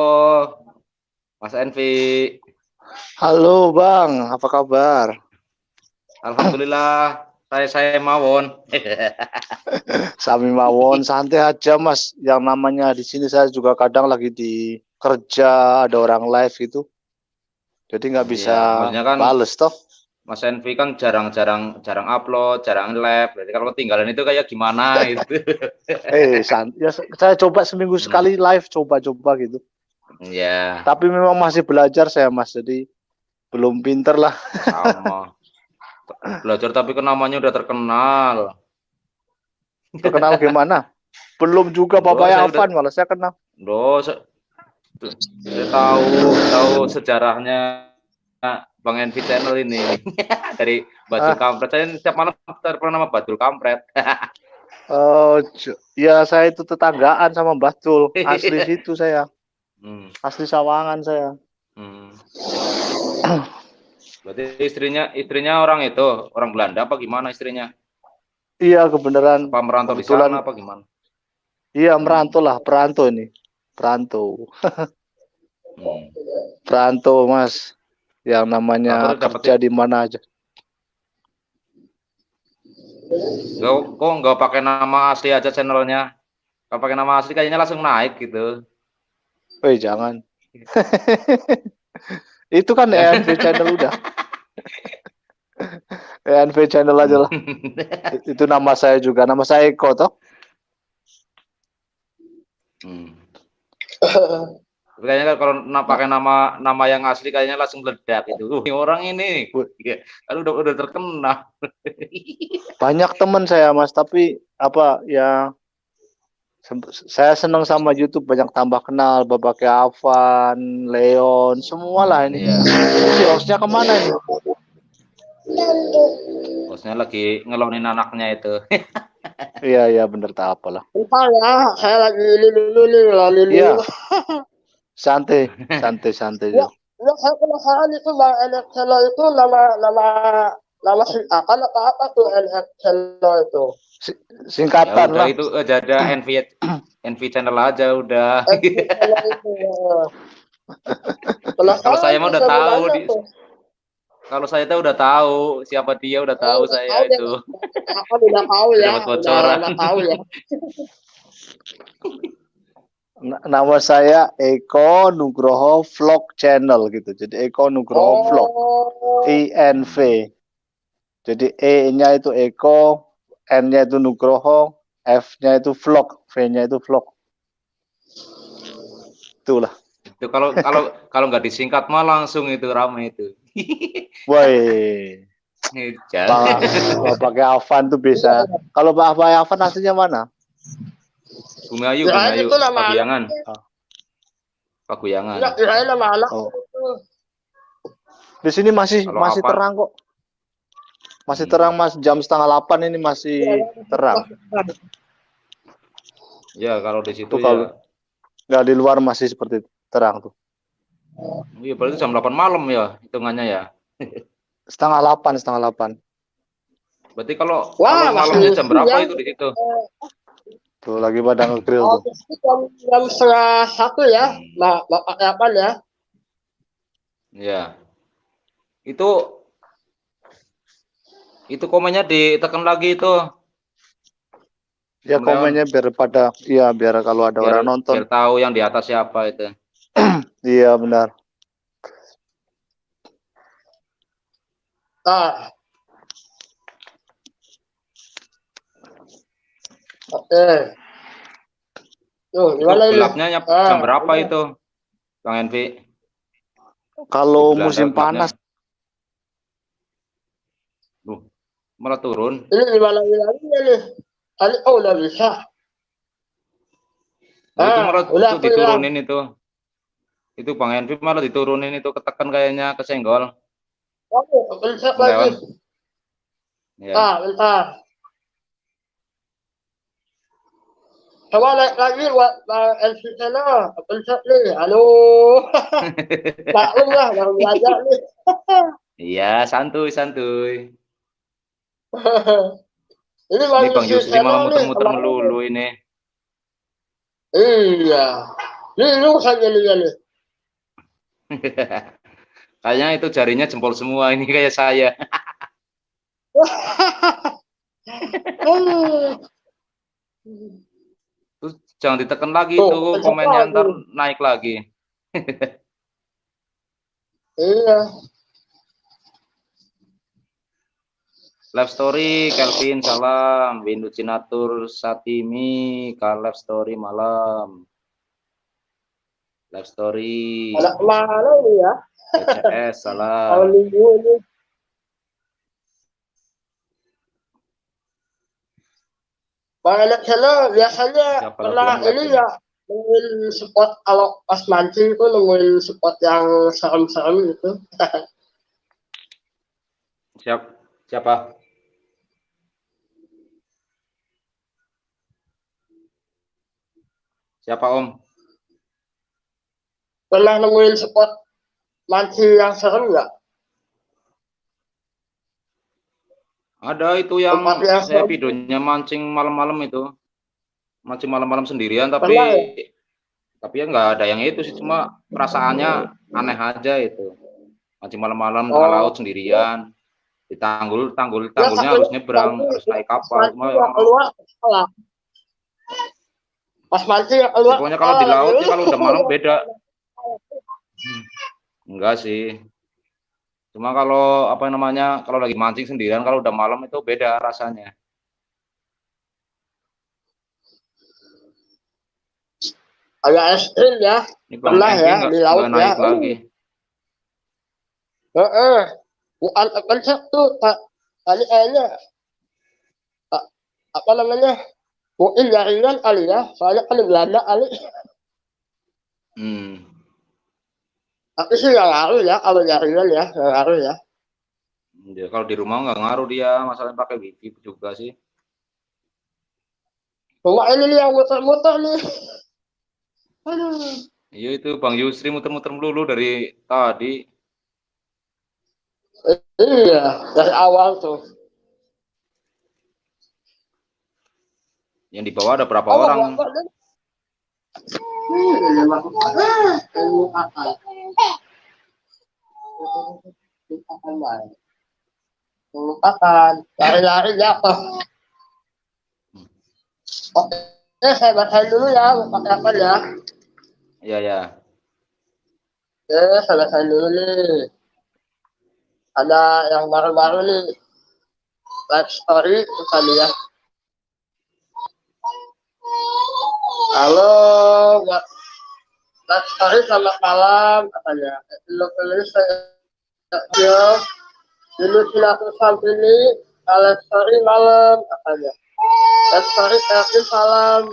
Mas Envi. Halo Bang, apa kabar? Alhamdulillah, saya mawon. Sami mawon, santai aja Mas. Yang namanya di sini saya juga kadang lagi di kerja, ada orang live gitu. Jadi nggak bisa kan, bales toh. Mas Envi kan jarang upload, jarang live. Jadi kalau ketinggalan itu kayak gimana itu. Ya, saya coba seminggu sekali live, coba gitu. Iya. Tapi memang masih belajar saya Mas, jadi belum pinter lah. Sama. Belajar tapi kan namanya udah terkenal. Terkenal gimana? Belum juga Bapak Afan malah saya kenal. Saya tahu sejarahnya Bang Envi Channel ini. Dari Badul Kampret. Saya setiap malam terkenal nama Badul Kampret. Oh, ya saya itu tetanggaan sama Mbah Jul. Asli situ saya. Hmm. Asli Sawangan saya. Hmm. Berarti istrinya orang itu, orang Belanda apa gimana istrinya? Iya, kebenaran. Apa merantau di Kebetulan, sana apa gimana? iya merantau lah, perantau ini. Perantau. Hmm. Perantau, Mas. Yang namanya Terus kerja di mana aja. kok nggak pakai nama asli aja channelnya? Kalau pakai nama asli kayaknya langsung naik gitu. Woi, jangan. Itu kan Ya. ENV channel udah. ENV channel aja lah. Itu nama saya juga. Nama saya Eko toh. Hmm. Kayaknya kalau pakai nama yang asli kayaknya langsung meledak itu. Ini orang ini, kan udah terkenal. Banyak teman saya Mas, tapi apa ya? Saya senang sama YouTube, banyak tambah kenal Bapak Avan, Leon, semua lah ini. Iya. Si hostnya kemana ini? Bosnya lagi ngelonin anaknya itu. Iya bener tak apalah. Bentar ya, saya lagi ini dulu nih, lali Iya. dulu. Santai Ya, Jo. ya saya penasaran itu Bang Enek Cello itu nama singkatan atau apa tuh Enek Cello itu? Ya Singkatan udah lah. itu aja ada NV channel aja udah. NV Cello itu. Kalau saya Penasaran mah tuh udah tahu sebenarnya tuh. kalau saya tuh udah tahu siapa dia, udah tahu Udah saya tahu deh, itu. apa udah tahu Udah ya, dapat bocoran. udah tahu ya. Nama saya Eko Nugroho Vlog Channel gitu. Jadi Eko Nugroho Vlog. Oh, INV. Jadi E-nya itu Eko, N-nya itu Nugroho, F-nya itu Vlog, V-nya itu Vlog. Itulah. Itu kalau nggak disingkat mah langsung itu ramai itu. Woi. Bapak Avan tuh bisa. Kalau Bapak Avan aslinya mana? Bumi Ayu, kirain itu nama Paguyangan. anak. Paguyangan. Ya, kirain nama anak. Oh. Di sini masih Kalau terang kok. Masih terang Mas, jam 7:30 ini masih terang. Ya kalau di situ Tuh, kalau nggak di luar masih seperti terang tuh. Iya berarti jam 8 malam ya hitungannya ya. 7:30. Berarti kalau masih malamnya jam berapa siang. itu di situ? Tuh lagi pada nge-grill tuh. Jam 1:30 ya, Bapak Avan ya. Ya. Itu komennya ditekan lagi itu. Ya komennya biar kalau ada orang nonton. Biar tahu yang di atas siapa itu. Iya benar. Nah. Oke. Tuh, gimana ini? Gelapnya jam berapa itu, Bang Envi? Kalau musim panas. Malah turun. Ini gimana nih? Oh, udah bisa. Itu malah udah diturunin itu. Itu Bang Envi malah diturunin itu, ketekan kayaknya, kesenggol. Oke, pencet lagi. Ya. Bentar. Coba naik lagi buat LC channel. Pencet nih. Halo. Maklum lah, baru belajar nih. Iya, santuy. Ini Bang Yusri malah muter-muter melulu ini. Iya. Ini lu saja nih. Kayaknya itu jarinya jempol semua ini kayak saya. Terus jangan ditekan lagi itu komennya, ntar naik lagi. Iya. Live story Kelvin salam, Windu Cinatur Satimi ka live story malam. Live story. Anak mana ini ya? PCS salam. Kalau minggu ini. Banyak channel biasanya pernah ini ya nemuin spot kalau pas mancing itu nemuin spot yang serem-serem gitu. Siapa? Siapa Om? Pernah nemuin spot mancing yang seru nggak? Ada itu yang Tempat yang saya seru? videonya mancing malam-malam itu. Mancing malam-malam sendirian, Pernah ya? tapi ya nggak ada yang itu sih, cuma perasaannya aneh aja itu. Mancing malam-malam tengah laut Oh, sendirian, di ya tanggulnya tapi harus nyebrang, mancing harus naik pas kapal, cuma mancing ya orang-orang keluar salah. Pas mancing ya ya keluar pokoknya kalau salah di lagi. laut ya kalau udah malam beda. Enggak sih, cuma kalau apa namanya, kalau lagi mancing sendirian kalau udah malam itu beda rasanya. Agak ekstrim ya. Ini Bang Pernah Envi ya di laut nggak ya. naik lagi. Heeh. Bukan kencet tuh tadi kayaknya a- apa namanya? Mungkin jaringan kali ya. Soalnya kan di Belanda kali. Hmm. Tapi sih nggak ngaruh ya kalau jaringan ya, nggak ngaruh ya. Ya, kalau di rumah nggak ngaruh dia, masalahnya pakai wifi juga sih. Cuma ini nih yang muter-muter nih. Aduh. Iya itu Bang Yusri muter-muter melulu dari tadi. Iya, dari awal tuh. Yang di bawah ada berapa Oh, orang? bapak nih. Ini masuk ilmu akal. Lupakan baik. Lupakan. Lari-lari jatuh. Oke, saya bacain dulu ya, lupakan ya. Iya ya. Oke, saya bacain dulu nih. Ada yang baru-baru nih. Live story itu tadi ya. Halo, live story selamat malam katanya. Lo saya ya. Dulu silaku sampini, live story malam katanya. Live story Kevin salam.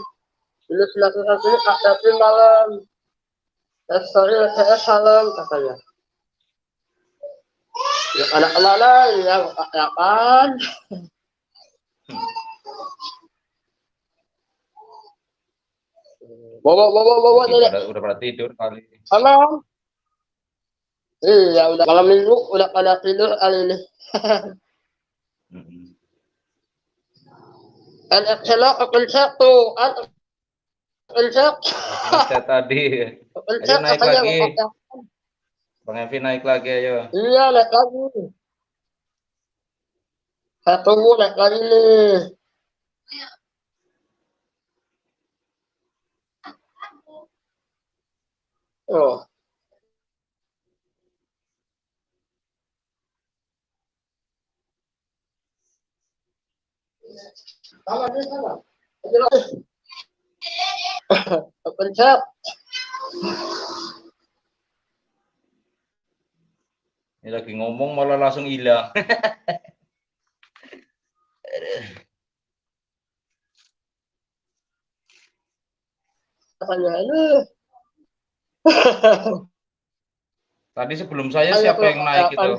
Dulu silaku sampini Kevin malam. Live story WTS salam katanya. Ya anak kemana ini ya, kapan? Bawa nenek. Udah pada tidur kali. Halo. Iya, udah malam minggu, udah pada tidur kali ini. Enak kepencet tuh, kepencet. Pencet tadi. Ayo Kepencet naik katanya lagi. bapaknya. Bang Evi naik lagi ayo. Iya, naik lagi. Saya tunggu naik lagi nih. Oh. Salah nih, salah. Kepencet. Ini lagi ngomong malah langsung hilang. Katanya ini. Tadi sebelum saya Ayo, siapa yang naik kapan? itu,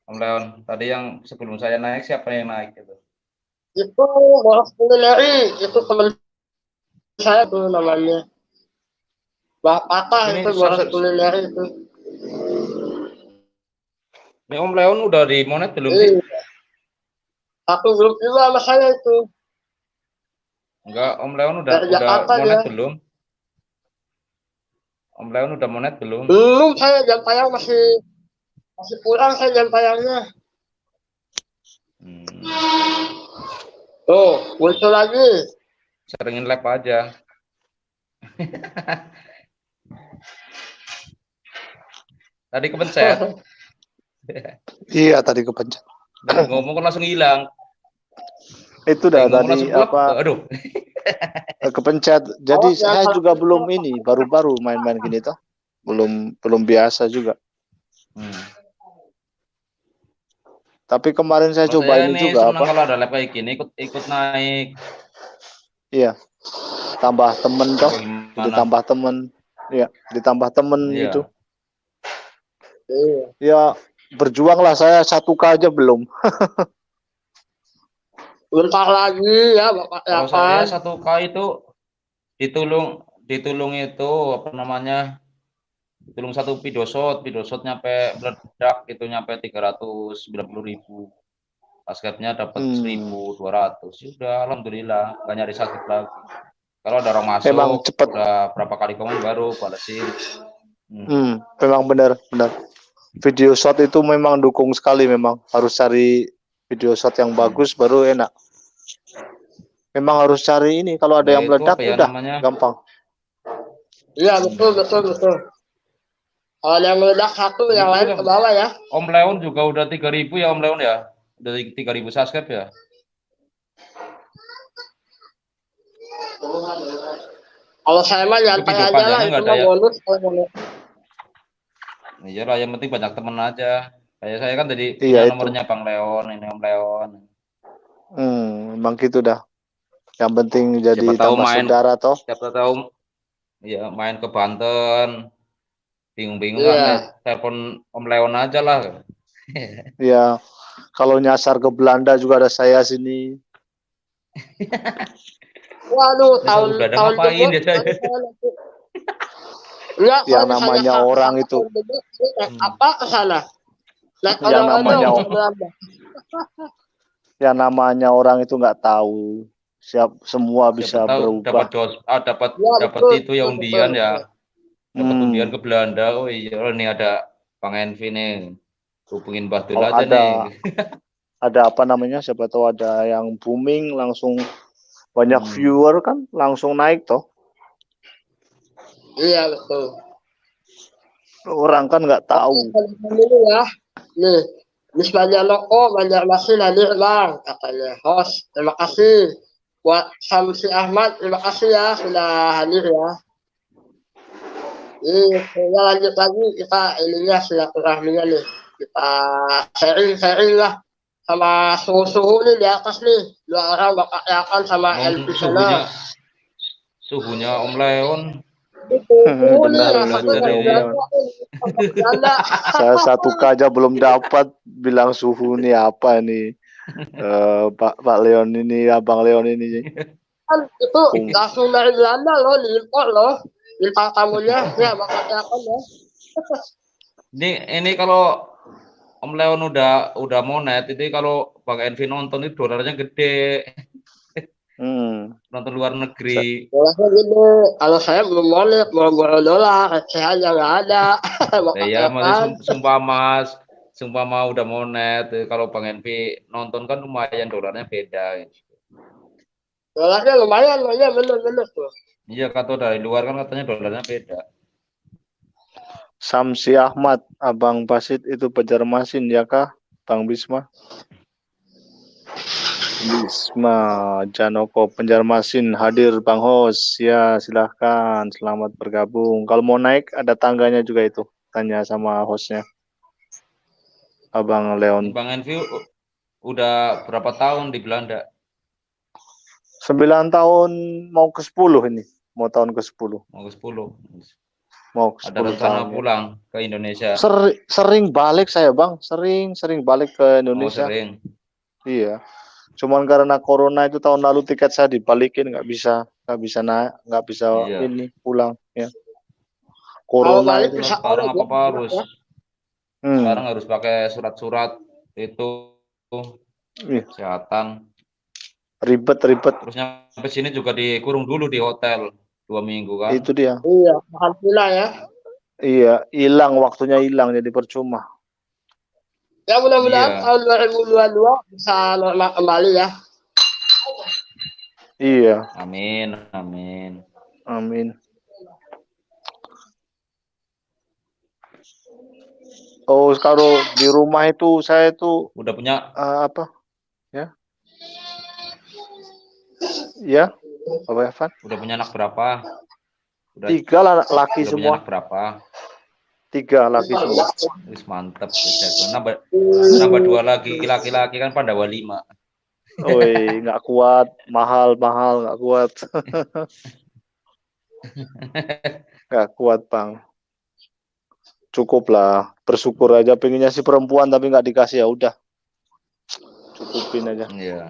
Om Leon? Tadi yang sebelum saya naik siapa yang naik itu? Itu bolos kulineri, itu teman saya tuh namanya. Bapak Ini itu bolos kulineri itu. Ini Om Leon udah di monet belum sih? Satu grup juga sama saya itu. Enggak, Om Leon udah monet belum? Om Leon udah monet belum? Belum, saya jam tayang masih kurang saya jam tayangnya. Tuh, muncul lagi. Seringin lab aja. Tadi kepencet. Iya, tadi kepencet. Ngomong kan langsung hilang. Itu dah tadi apa? Aduh. Kepencet. Jadi saya juga belum ini, baru-baru main-main gini toh. Belum biasa juga. Tapi kemarin saya coba ini juga apa? Kalau ada lab kayak gini ikut naik. Iya. Tambah temen toh. Ditambah temen. Iya, ditambah temen itu. Ya, berjuanglah, saya 1K aja belum. Bentar lagi ya Bapak. Kalau saya 1K itu ditulung itu apa namanya? Tulung satu video shot nyampe meledak itu nyampe 390.000. Pasketnya dapat 1.200. Sudah alhamdulillah nggak nyari sakit lagi. Kalau ada orang Memang masuk cepet. udah berapa kali komen baru balesin. Memang benar. Video shot itu memang dukung sekali, memang harus cari video shot yang bagus baru enak. Memang harus cari ini, kalau ada Nah, yang itu meledak apa ya udah namanya? gampang. Iya betul. Kalau yang meledak satu, yang lain ke bawah ya. Om Leon juga udah 3.000 ya Om Leon ya? Udah 3.000 subscribe ya? Kalau saya mah nyantai video aja lah, panjangnya itu nggak ada mah ya? bonus kalau bonus. Iya lah, yang penting banyak temen aja. Kayak saya kan tadi Iya punya itu. nomornya Bang Leon, ini Om Leon. Memang gitu dah. Yang penting jadi Siapa tahu tambah main, saudara toh. siapa tahu ya main ke Banten. Bingung-bingung kan, Iya. telepon Om Leon aja lah. Ya, kalau nyasar ke Belanda juga ada saya sini. Waduh, Bisa udah ada ngapain ya saya? Enggak, Yang kalau misalnya namanya orang itu, apa ke sana? Naik yang odong-odong namanya ke Belanda. yang namanya orang itu nggak tahu. Semua bisa Siapa tahu berubah. dapat Ya, dapat betul, itu ya betul, undian betul. ya. Dapat undian ke Belanda. Oh iya, ini ada Bang Envi nih. Hubungin Badul Kalau aja nih. ada apa namanya, siapa tahu ada yang booming langsung banyak viewer kan langsung naik toh. Iya, betul. Orang kan nggak tahu. Dulu ya. Nih, misalnya loko banyak masih hadir bang, katanya host. Terima kasih buat Samsi Ahmad, terima kasih ya sudah hadir ya. Kita lanjut lagi, kita ininya silaturahminya nih. Kita sharing lah sama suhu-suhu nih di atas nih. Dua orang bakal yakan sama LP Channel. Suhunya Om Leon. Benar. Saya 1K aja belum dapat, bilang suhu nih apa nih. Pak Leon ini, Abang Leon ini. Kan itu langsung dari Belanda loh, diimpor loh. Bintang tamunya, ya bakal yakan ya. Ini kalau Om Leon udah monet, ini kalau Bang Envi nonton itu dolarnya gede. Nonton luar negeri. Dolarnya gede. Kalau saya belum monet, mau dolar, saya aja nggak ada. Ya, masih sumpah mau udah monet. Kalau Bang Envi nonton kan lumayan dolarnya beda. Dolarnya lumayan loh, ya bener-bener tuh. Iya, kata dari luar kan katanya dolarnya beda. Samsi Ahmad, Abang Basit itu Banjarmasin ya kah, Bang Bisma? Bisma Janoko Banjarmasin hadir Bang Hos. Ya silahkan, selamat bergabung. Kalau mau naik ada tangganya juga itu, tanya sama hostnya, Abang Leon. Bang Envi udah berapa tahun di Belanda? 9 tahun mau ke 10 ini, mau tahun ke 10. Mau ke 10. Mau ke 10 ada rencana tahun, pulang ke Indonesia. Sering balik saya Bang, sering balik ke Indonesia. Sering. Iya. Cuman karena corona itu tahun lalu tiket saya dibalikin, nggak bisa naik, nggak bisa ini pulang ya. Corona itu sekarang apa harus? Sekarang harus pakai surat-surat itu kesehatan. Ribet. Terus sampai sini juga dikurung dulu di hotel 2 minggu kan? Itu dia. Iya, alhamdulillah ya. Iya, waktunya hilang jadi percuma. Ya mudah-mudahan tahun 2022 bisa normal kembali ya. Iya. Amin. Oh, kalau di rumah itu saya itu udah punya apa? Ya. Ya. Bapak Evan. Udah punya anak berapa? 3 laki udah semua. Punya anak berapa? 3 laki semua. Wis mantep. Nambah 2 lagi laki-laki kan Pandawa 5. Woi, nggak kuat, mahal nggak kuat. Nggak kuat Bang. Cukup lah, bersyukur aja. Pengennya si perempuan tapi nggak dikasih, ya udah, cukupin aja. Iya.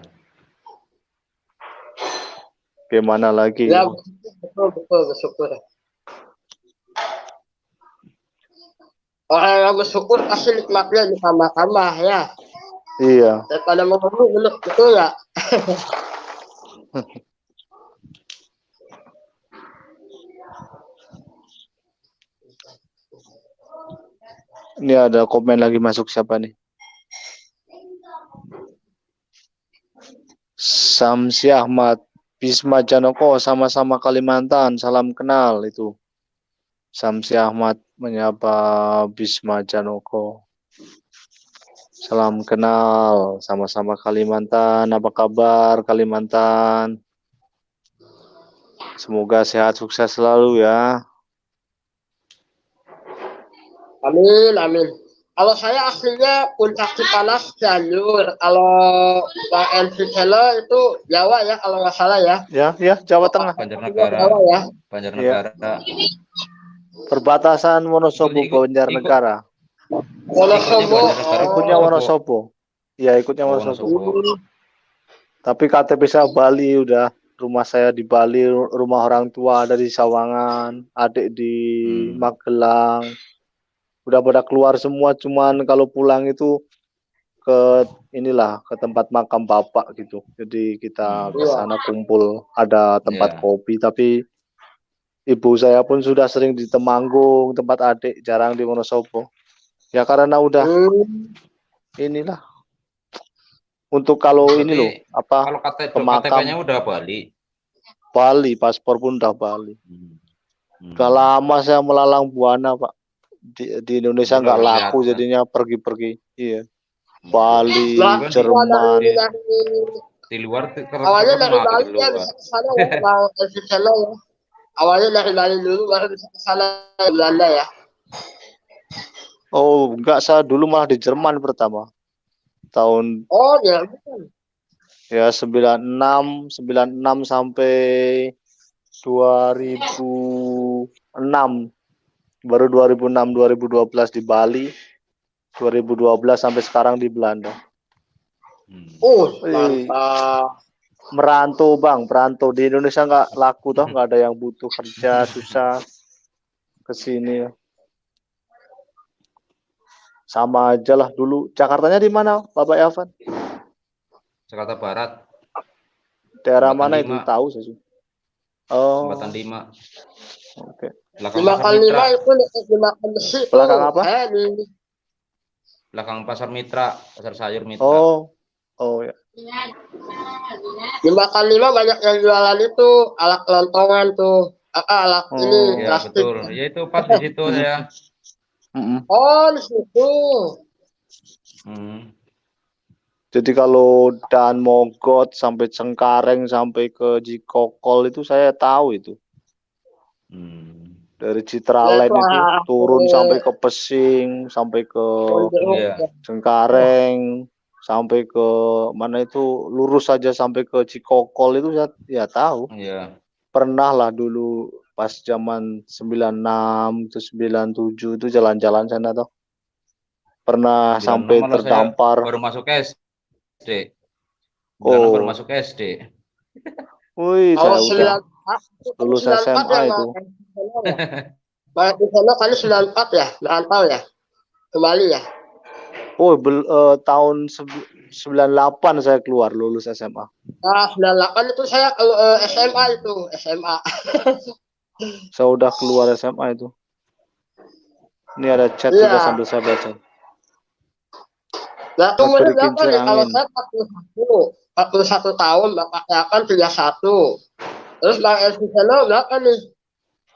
Gimana lagi? Ya, betul, betul, bersyukur. Orang yang bersyukur pasti nikmatnya ditambah-tambah ya. Iya. Daripada mengeluh, betul ya. Ini ada komen lagi masuk siapa nih? Samsi Ahmad, Bisma Janoko, sama-sama Kalimantan, salam kenal itu. Samsi Ahmad menyapa Bisma Janoko. Salam kenal, sama-sama Kalimantan. Apa kabar Kalimantan? Semoga sehat sukses selalu ya. Amin, amin. Kalau saya aslinya Puncak Cipanas Cianjur. Kalau Bang MC Channel itu Jawa ya kalau nggak salah ya. Ya, Jawa Tengah. Banjarnegara. Jawa ya. Banjarnegara. Perbatasan Wonosobo, Banjarnegara. Wonosobo. Ikutnya Wonosobo. Iya, ikutnya Wonosobo. Wonosobo. Tapi KTP saya Bali udah. Rumah saya di Bali, rumah orang tua ada di Sawangan, adik di Magelang. Udah pada keluar semua, cuman kalau pulang itu ke tempat makam bapak gitu. Jadi kita ke sana kumpul, ada tempat kopi, tapi ibu saya pun sudah sering di Temanggung, tempat adik, jarang di Wonosobo. Ya karena udah inilah. Untuk kalau Berarti ini loh, apa? Kalau kemakam KTP-nya udah Bali. Bali, paspor pun udah Bali. Udah lama saya melalang buana, Pak. Di Indonesia nggak laku jadinya pergi-pergi. Iya. Bali, Jerman. Di luar awalnya dari Bali ya bisa ke sana ya, Bang MC Channel ya. Awalnya dari Bali dulu baru bisa ke sana Belanda ya. Oh, enggak, saya dulu malah di Jerman pertama. Tahun ya bukan. Ya 96 sampai 2006. Baru 2006 2012 di Bali. 2012 sampai sekarang di Belanda. Mantap. Merantau Bang, perantau di Indonesia nggak laku toh, nggak ada yang butuh kerja, susah kesini. Sama aja lah dulu. Jakartanya di mana, Bapak Evan? Jakarta Barat. Daerah mana itu? Tahu saya sih. Oh. Jembatan 5. Oke. Jembatan 5 itu jembatan besi. Belakang apa? Belakang Pasar Mitra, Pasar Sayur Mitra. Oh ya. Jembatan 5 banyak yang jualan itu alat kelontongan tuh. Alat ini ya, plastik. Betul. Ya itu pas di situ ya. Di situ. Jadi kalau Dan Mogot sampai Cengkareng sampai ke Cikokol itu saya tahu itu. Dari Citraland itu turun sampai ke Pesing, sampai ke Cengkareng, sampai ke mana itu lurus saja sampai ke Cikokol itu saya ya tahu. Iya. Pernah lah dulu pas zaman 96 itu 97 itu jalan-jalan sana toh. Pernah sampai terdampar. Baru masuk SD. Baru masuk SD. Wih, saya udah lulus SMA itu. Banyak di sana kali 94 ya, merantau ya, kembali ya. Tahun 98 saya keluar lulus SMA. 98 itu saya SMA itu, SMA. Saya udah keluar SMA itu. Ini ada chat juga sambil saya baca. Nah, umur berapa nih? Kalau saya 41 tahun, bapaknya kan 31. Terus Bang MC Channel berapa nih?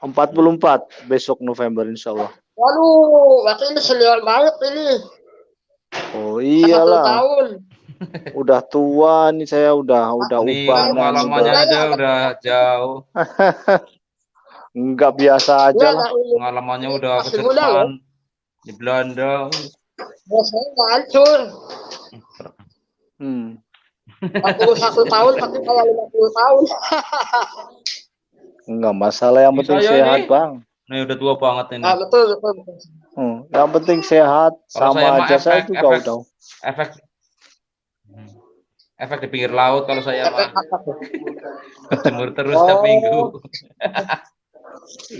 44 besok November insya Allah. Waduh, berarti ini senior banget ini. Oh iyalah. 1 tahun. Udah tua nih saya udah ubanan. Pengalamannya aja udah jauh. Enggak biasa aja lah. Pengalamannya udah ke Jerman, di Belanda. Saya nggak hancur. 41 tahun tapi kayak 50 tahun. Enggak masalah, yang penting sehat, Bang. Ini udah tua banget ini. Betul. Yang penting sehat. Kalau sama aja saya juga udah. Efek di pinggir laut kalau saya mah. Jemur terus setiap minggu.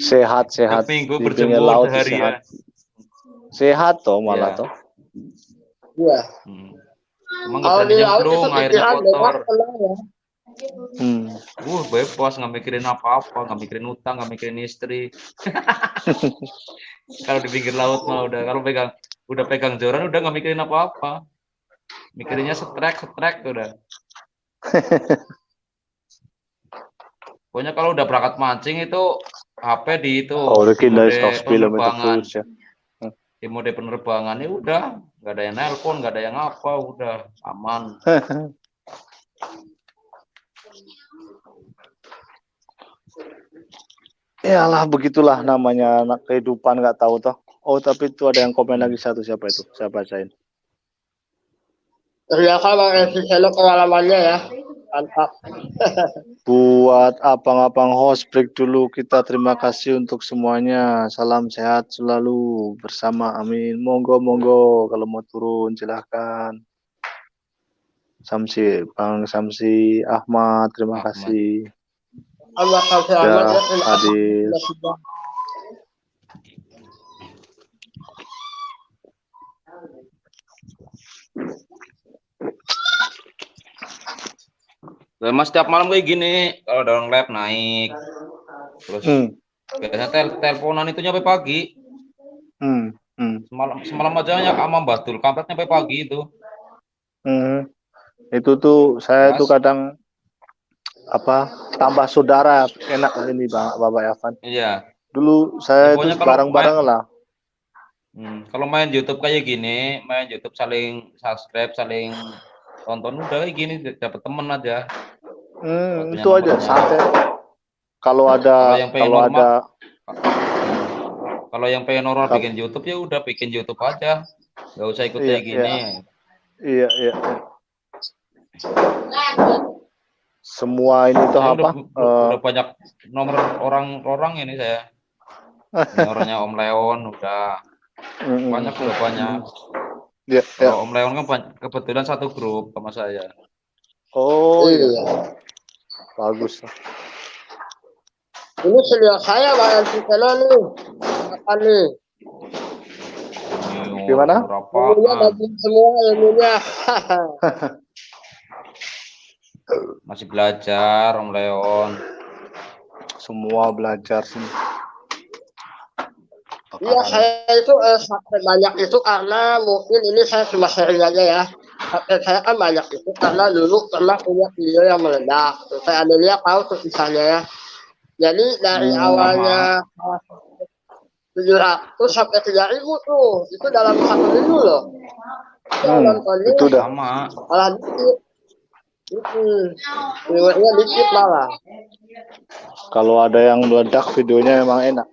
Sehat Tiap sehat minggu di pinggir berjemur laut tuh sehari ya. sehat. Sehat toh malah Iya. toh. Iya. Hmm. Cuma nggak Kalau berani di laut itu nyemplung, airnya pikiran bebas, kotor. tenang ya. Bebas, nggak mikirin apa-apa, nggak mikirin utang, nggak mikirin istri. Kalau di pinggir laut mah udah, kalau udah pegang joran udah nggak mikirin apa-apa. Mikirinnya setrek udah. Pokoknya kalau udah berangkat mancing itu HP di itu Oh, di Ricky mode dari Stock film itu penerbangan, fulus ya. di mode penerbangan ya udah, nggak ada yang nelpon, nggak ada yang apa, udah aman. Iyalah begitulah namanya anak kehidupan nggak tahu toh. Oh tapi itu ada yang komen lagi satu, siapa itu? Saya bacain. Ternyata Bang Esi Selo pengalamannya ya. Mantap. Buat abang-abang host break dulu, kita terima kasih untuk semuanya. Salam sehat selalu bersama, amin. Monggo kalau mau turun silahkan. Samsi, Bang Samsi, Ahmad, terima Ahmad. kasih. Allah kasih Ahmad ya, terima kasih. Adil. Mas setiap malam kayak gini, kalau ada orang live naik, terus biasanya teleponan itu nyampe pagi. Semalam aja ya sama Mbak Dul kampret nyampe pagi itu. Itu tuh saya Mas. tuh kadang apa tambah saudara enak ini Bapak Yavan. Iya. Dulu saya itu bareng-bareng lah. Kalau main YouTube kayak gini, main YouTube saling subscribe, saling tonton udah kayak gini dapat temen aja. Itu aja santai. Kalau yang pengen normal bikin YouTube ya udah bikin YouTube aja, nggak usah ikut kayak gini. Iya. Semua ini tuh apa? Udah banyak nomor orang ini saya. Nomornya Om Leon udah banyak. Ya. Kalau Om Leon kan kebetulan satu grup sama saya. Oh iya. Bagus. Ini senior saya Bang Esi Selo nih. Apa nih? Gimana? Ilmunya bagus semua ilmunya. Masih belajar Om Leon. Semua belajar sih. Iya saya itu sampai banyak itu karena mungkin ini saya cuma sharing aja ya. Sampai saya kan banyak itu karena dulu pernah punya video yang meledak. Saya ada lihat tahu tulisannya ya. Jadi dari awalnya 700 sampai 3.000 tuh, itu dalam 1 minggu loh. Itu udah malah dikit. Videonya dikit malah. Kalau ada yang meledak videonya emang enak.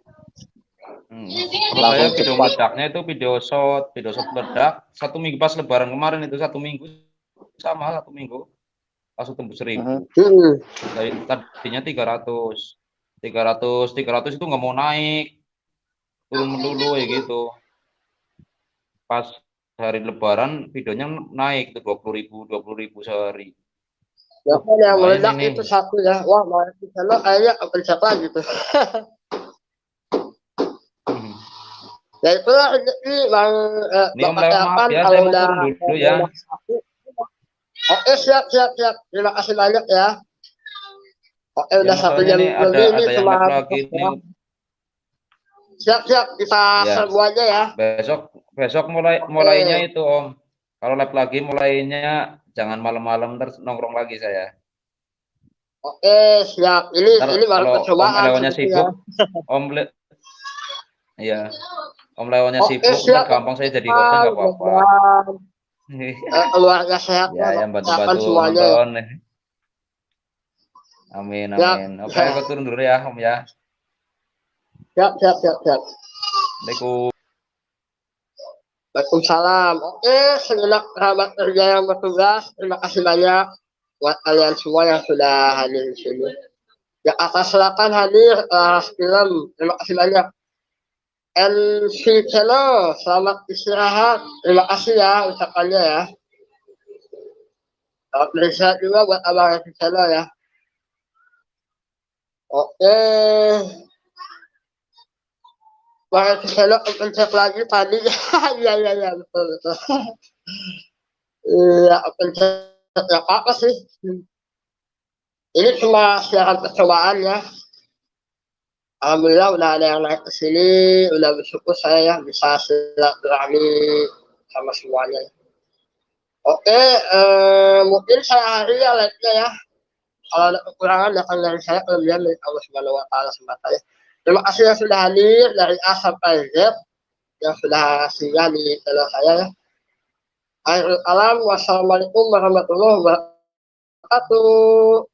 Kalau saya video meledaknya itu video shot meledak 1 minggu pas Lebaran kemarin itu 1 minggu sama 1 minggu langsung tembus 1.000. Tadinya 300 itu nggak mau naik, turun melulu ya gitu. Pas hari Lebaran videonya naik ke 20.000 sehari. Ya kan yang meledak itu satu ya. Wah, malah di sana kayaknya kepencet lagi tuh. Ya itulah ini Bang Bapak Yavan kalau udah dulu ya. Oke, siap. Terima kasih banyak ya. Oke, udah 1 jam lebih ini cuma siap kita serbu aja ya. Besok mulainya itu Om. Kalau live lagi mulainya jangan malam-malam terus nongkrong lagi saya. Oke, siap. Ini baru percobaan. Om Leonnya sibuk. Iya. Om Leonnya sibuk, ntar gampang saya jadi hostnya nggak apa-apa. Keluarga sehat ya, yang bantu-bantu nonton. Amin. Oke, aku turun dulu ya Om ya. Siap. Assalamualaikum. Waalaikumsalam. Oke, segenap kerabat kerja yang bertugas, terima kasih banyak buat kalian semua yang sudah hadir di sini. Yang atas silakan hadir film, terima kasih banyak. NC Channel, selamat istirahat, terima kasih ya ucapannya ya. Selamat beristirahat juga buat Abang NC Channel ya. Oke. Wah, saya open chat lagi tadi. Iya, iya, iya, betul, betul. Iya, open chat nggak apa-apa sih. Ini cuma siaran percobaan ya. Alhamdulillah udah ada yang naik ke sini, udah bersyukur saya ya bisa silaturahmi sama semuanya. Oke, mungkin saya akhiri ya live-nya ya. Kalau ada kekurangan datang dari saya, kelebihan dari Allah Subhanahu wa taala semata ya. Terima kasih yang sudah hadir dari A sampai Z yang sudah singgah di channel saya ya. Akhirul kalam, wassalamualaikum warahmatullahi wabarakatuh.